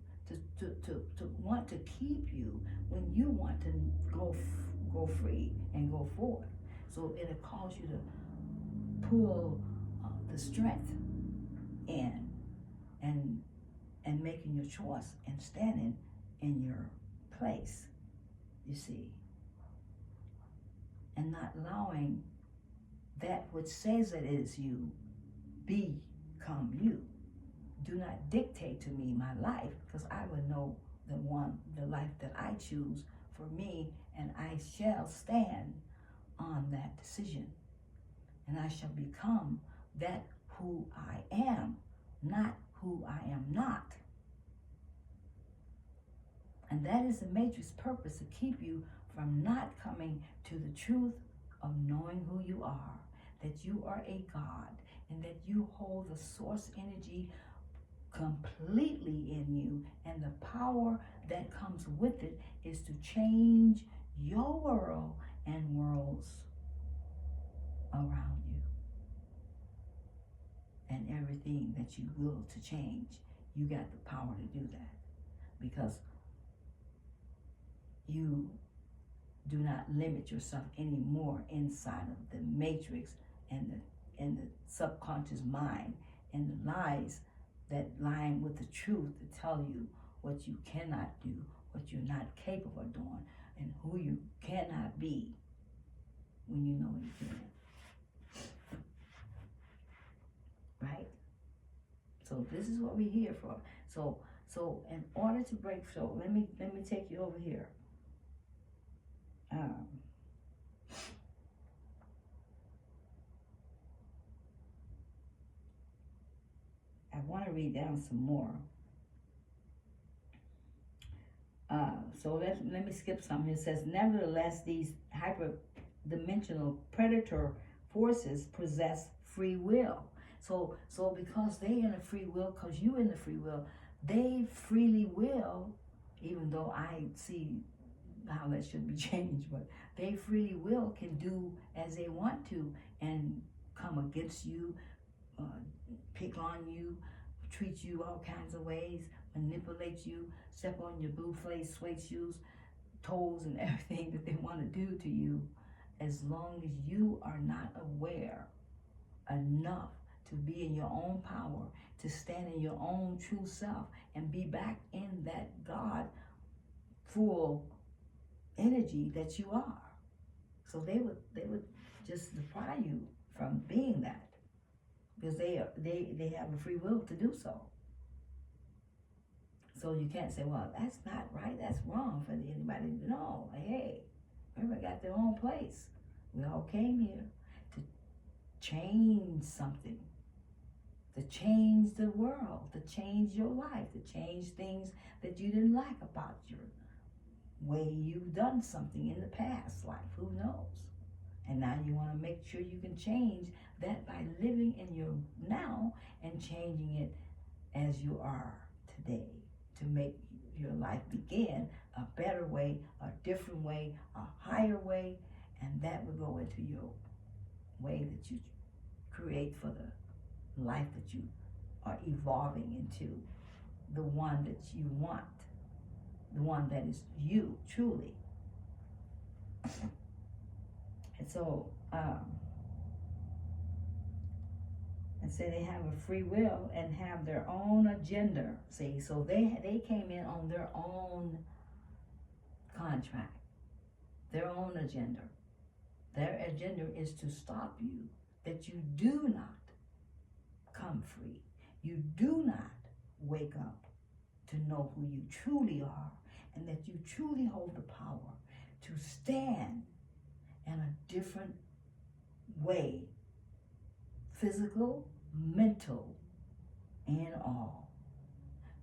to want to keep you when you want to go free and go forward. So it'll cause you to pull the strength in and making your choice and standing in your place, you see, and not allowing that which says it is you become you. Do not dictate to me my life, because I will know the life that I choose for me, and I shall stand on that decision, and I shall become that who I am, not who I am not. And that is the matrix purpose, to keep you from not coming to the truth of knowing who you are, that you are a God, and that you hold the source energy completely in you, and the power that comes with it is to change your world and worlds around you. And everything that you will to change, you got the power to do that, because you do not limit yourself anymore inside of the matrix and the subconscious mind and the lies that line with the truth to tell you what you cannot do, what you're not capable of doing, and who you cannot be when you know you can. Right? So this is what we're here for. So in order to break, so let me take you over here. I want to read down some more. So let me skip some. It says, nevertheless, these hyperdimensional predator forces possess free will. So because they in the free will, because you in the free will, they freely will, even though I see how that should be changed, but they freely will can do as they want to and come against you, pick on you, treat you all kinds of ways, manipulate you, step on your blue suede shoes, toes, and everything that they want to do to you, as long as you are not aware enough to be in your own power, to stand in your own true self, and be back in that God full energy that you are. So they would just deprive you from being that, because they have a free will to do so. So you can't say, well, that's not right, that's wrong for anybody. No, hey, everybody got their own place. We all came here to change something, to change the world, to change your life, to change things that you didn't like about your way you've done something in the past life, who knows? And now you want to make sure you can change that by living in your now and changing it as you are today, to make your life begin a better way, a different way, a higher way, and that will go into your way that you create for the life that you are evolving into, the one that you want, the one that is you, truly. And so, and say they have a free will and have their own agenda. See, so they came in on their own contract, their own agenda. Their agenda is to stop you, that you do not come free. You do not wake up to know who you truly are, and that you truly hold the power to stand in a different way, physical, mental, and all.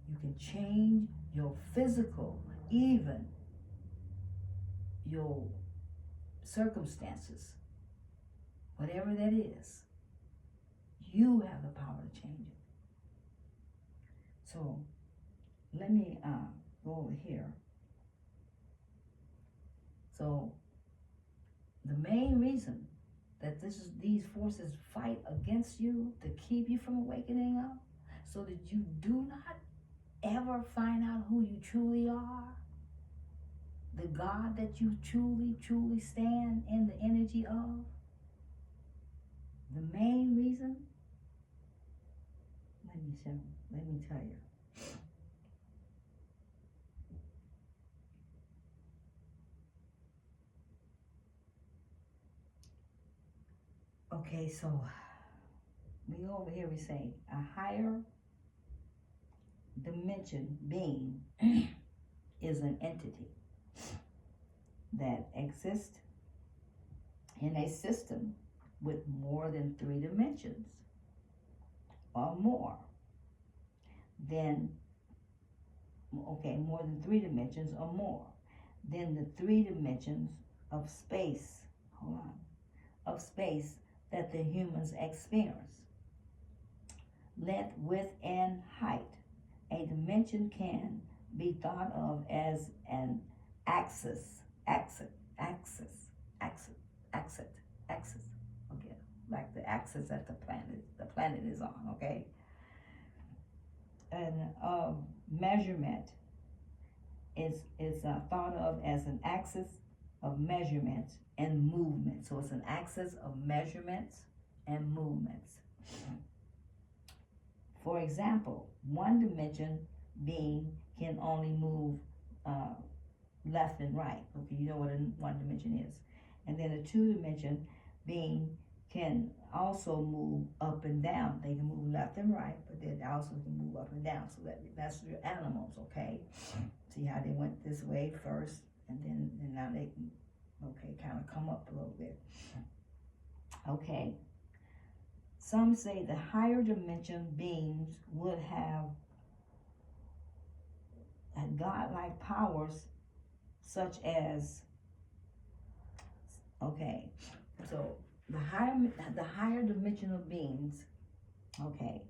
You can change your physical, even your circumstances, whatever that is. You have the power to change it. So let me go over here. So the main reason that these forces fight against you to keep you from awakening up, so that you do not ever find out who you truly are, the God that you truly stand in the energy of. The main reason, let me tell you. Okay, so we go over here, we say a higher dimension being is an entity that exists in a system with more than 3 dimensions or more. Then, okay, more than 3 dimensions or more. Then the 3 dimensions of space, hold on. of space that the humans experience. Length, width, and height. A dimension can be thought of as an axis. Okay, like the axis that the planet is on. Okay, and measurement is thought of as an axis of measurements and movement. So it's an axis of measurements and movements. For example, one dimension being can only move left and right. Okay, you know what a one dimension is. And then a two dimension being can also move up and down. They can move left and right, but they also can move up and down. So that's your animals, okay? See how they went this way first, and now they can, okay, kind of come up a little bit. Okay. Some say the higher dimension beings would have godlike powers such as, okay, so the higher dimensional beings, okay,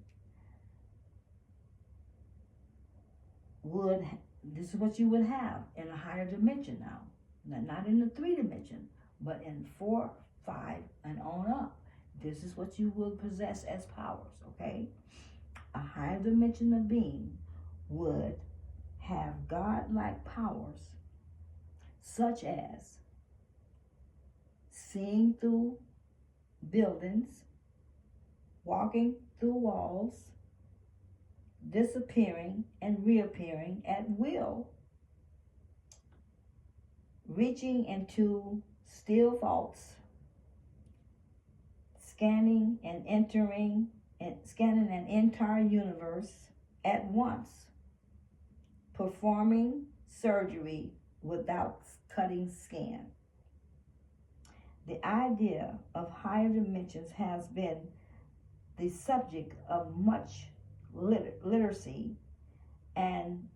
this is what you would have in a higher dimension now. Not in the 3 dimension, but in 4, 5, and on up. This is what you will possess as powers, okay? A higher dimensional being would have godlike powers such as seeing through buildings, walking through walls, disappearing and reappearing at will, reaching into steel vaults, scanning an entire universe at once, performing surgery without cutting skin. The idea of higher dimensions has been the subject of much literacy and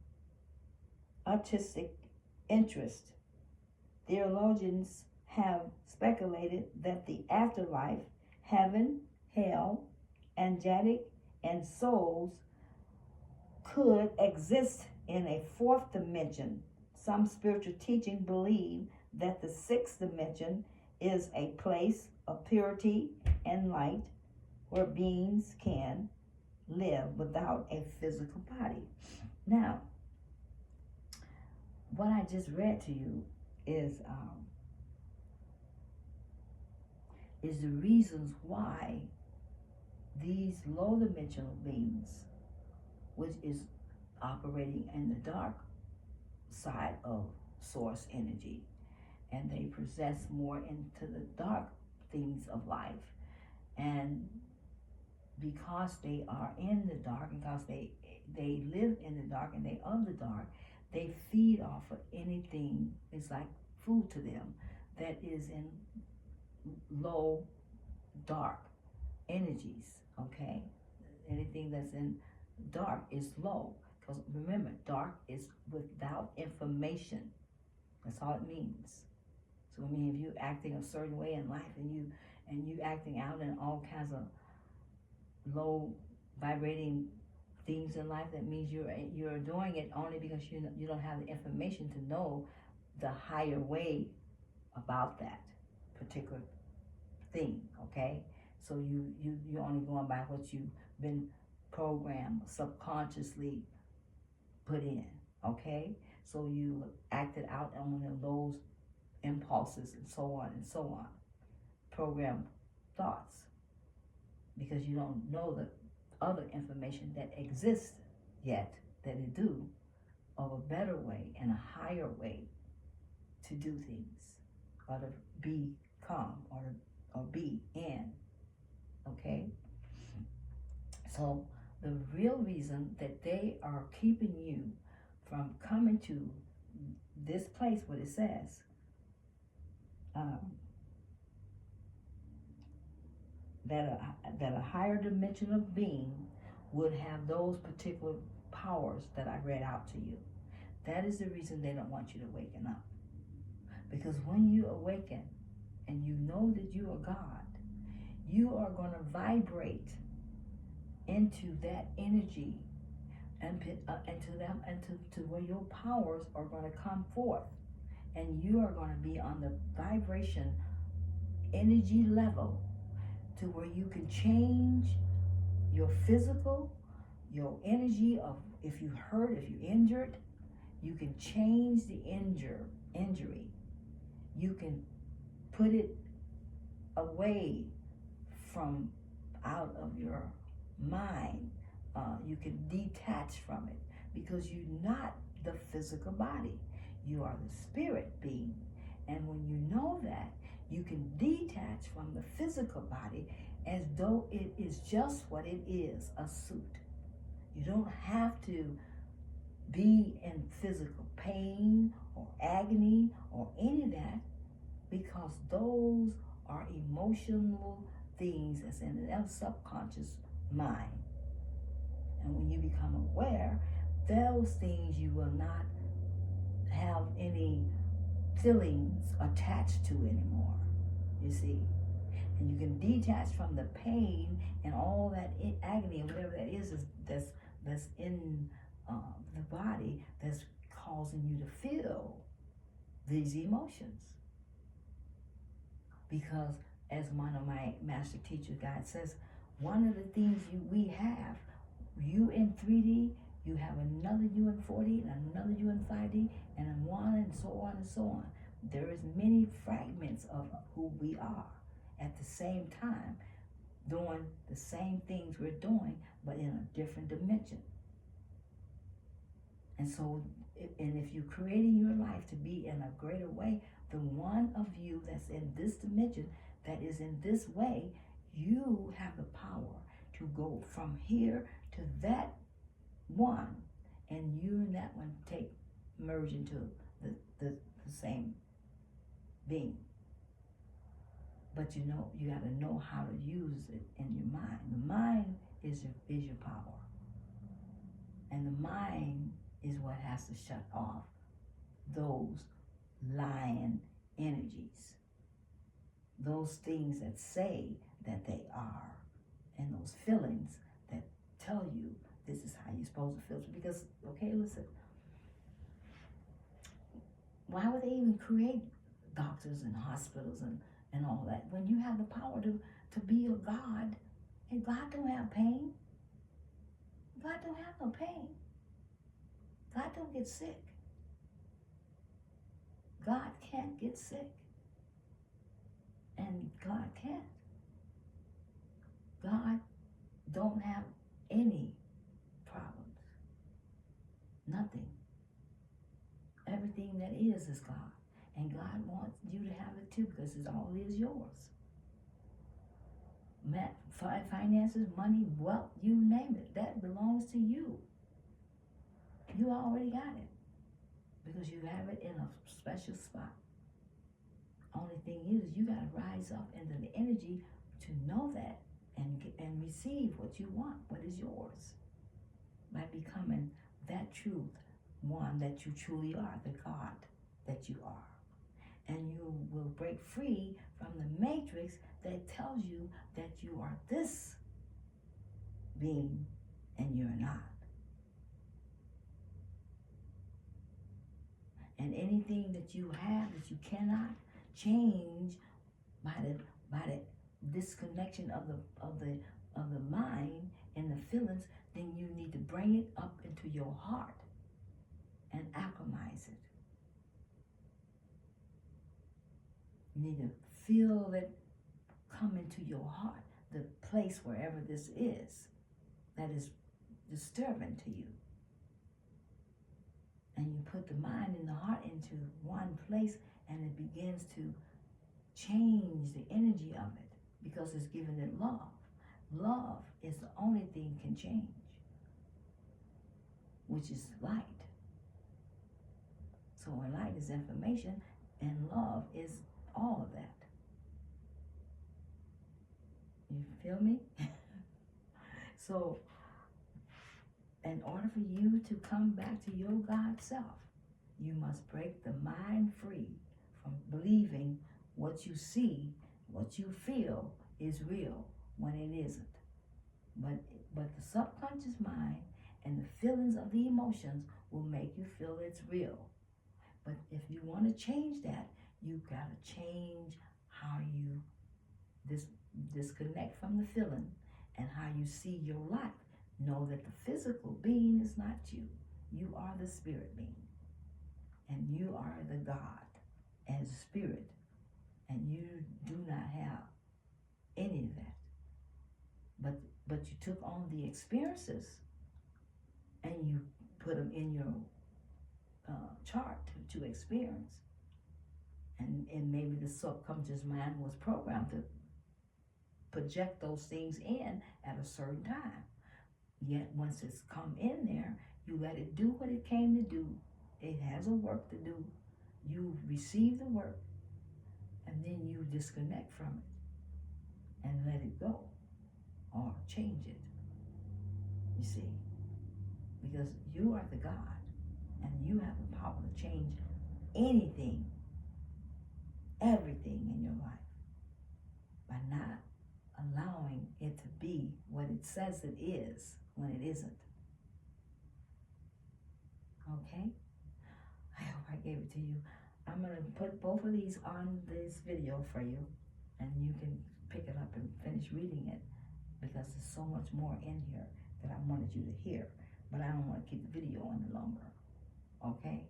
artistic interest. Theologians have speculated that the afterlife, heaven, hell, angelic, and souls could exist in a 4th dimension. Some spiritual teaching believe that the 6th dimension is a place of purity and light where beings can live without a physical body. Now, what I just read to you is the reasons why these low dimensional beings, which is operating in the dark side of source energy, and they possess more into the dark things of life, and because they are in the dark, and because they live in the dark and they of the dark, they feed off of anything. It's like food to them that is in low dark energies. Okay, anything that's in dark is low, because remember, dark is without information. That's all it means. So I mean, if you're acting a certain way in life, and you acting out in all kinds of low vibrating things in life, that means you're doing it only because you don't have the information to know the higher way about that particular thing. Okay, so you're only going by what you've been programmed, subconsciously put in. Okay, so you acted out on those impulses and so on, programmed thoughts, because you don't know the other information that exists yet, that it do, of a better way and a higher way to do things, or to become, or be in. Okay, so the real reason that they are keeping you from coming to this place, what it says, that a higher dimensional being would have those particular powers that I read out to you. That is the reason they don't want you to waken up. Because when you awaken and you know that you are God, you are going to vibrate into that energy and to where your powers are going to come forth, and you are going to be on the vibration energy level to where you can change your physical, your energy of if you hurt, if you injured, you can change the injury. You can put it away from out of your mind. You can detach from it because you're not the physical body. You are the spirit being. And when you know that, you can detach from the physical body as though it is just what it is, a suit. You don't have to be in physical pain or agony or any of that, because those are emotional things that's in the subconscious mind. And when you become aware, those things you will not have any feelings attached to anymore, you see. And you can detach from the pain and all that agony or whatever that is that's in the body that's causing you to feel these emotions. Because as one of my master teacher guides says, one of the things we have, you in 3D, you have another you in 4D, and another you in 5D, and in 1, and so on and so on. There is many fragments of who we are at the same time, doing the same things we're doing, but in a different dimension. And so, if you're creating your life to be in a greater way, the one of you that's in this dimension, that is in this way, you have the power to go from here to that one, and you and that one merge into the same being. But you got to know how to use it in your mind. The mind is your power, and the mind is what has to shut off those lying energies, those things that say that they are, and those feelings that tell you this is how you're supposed to feel. Because, okay, listen, why would they even create doctors and hospitals and all that when you have the power to be a God? And God don't have pain. God don't have no pain. God don't get sick. God can't get sick. And God can't. God don't have any problems. Nothing. Everything that is God. And God wants you to have it too, because it's all is yours. Finances, money, wealth, you name it, that belongs to you. You already got it, because you have it in a special spot. Only thing is, you got to rise up into the energy to know that and receive what you want, what is yours, by becoming that truth, one that you truly are, the God that you are. And you will break free from the matrix that tells you that you are this being and you're not. And anything that you have that you cannot change by the disconnection of the mind and the feelings, then you need to bring it up into your heart and alchemize it. You need to feel it come into your heart, the place wherever this is that is disturbing to you. And you put the mind and the heart into one place, and it begins to change the energy of it, because it's giving it love. Love is the only thing can change, which is light. So when light is information, and love is all of that. You feel me? So, in order for you to come back to your God self, you must break the mind free from believing what you see, what you feel is real when it isn't. But the subconscious mind and the feelings of the emotions will make you feel it's real. But if you want to change that, you got to change how you disconnect from the feeling and how you see your life. Know that the physical being is not you. You are the spirit being. And you are the God as a spirit. And you do not have any of that. But you took on the experiences and you put them in your chart to experience. And maybe the subconscious mind was programmed to project those things in at a certain time. Yet once it's come in there, you let it do what it came to do. It has a work to do. You receive the work, and then you disconnect from it and let it go or change it. You see, because you are the God, and you have the power to change anything, everything in your life by not allowing it to be what it says it is when it isn't. Okay? I hope I gave it to you. I'm going to put both of these on this video for you, and you can pick it up and finish reading it, because there's so much more in here that I wanted you to hear, but I don't want to keep the video on longer. Okay?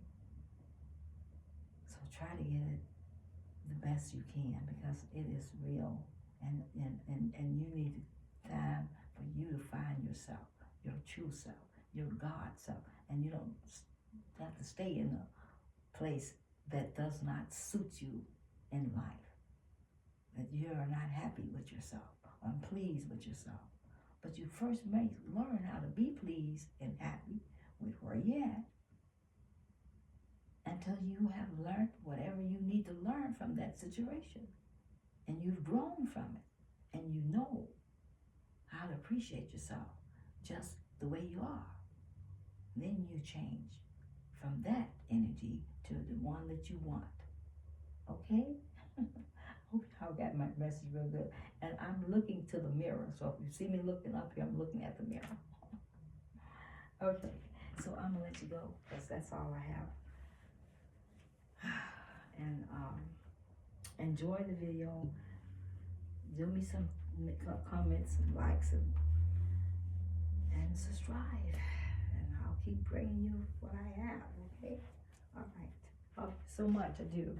So try to get it the best you can, because it is real, and you need time for you to find yourself, your true self, your God self, and you don't have to stay in a place that does not suit you in life, that you are not happy with yourself, unpleased with yourself. But you first may learn how to be pleased and happy with where you're at, until you have learned whatever you need to learn from that situation, and you've grown from it, and you know how to appreciate yourself just the way you are. Then you change from that energy to the one that you want. Okay? Hope y'all got my message real good. And I'm looking to the mirror. So if you see me looking up here, I'm looking at the mirror. Okay. So I'm going to let you go, because that's all I have. And enjoy the video. Do me some comments and likes and subscribe. And I'll keep bringing you what I have. Okay? All right. Love you so much. I do.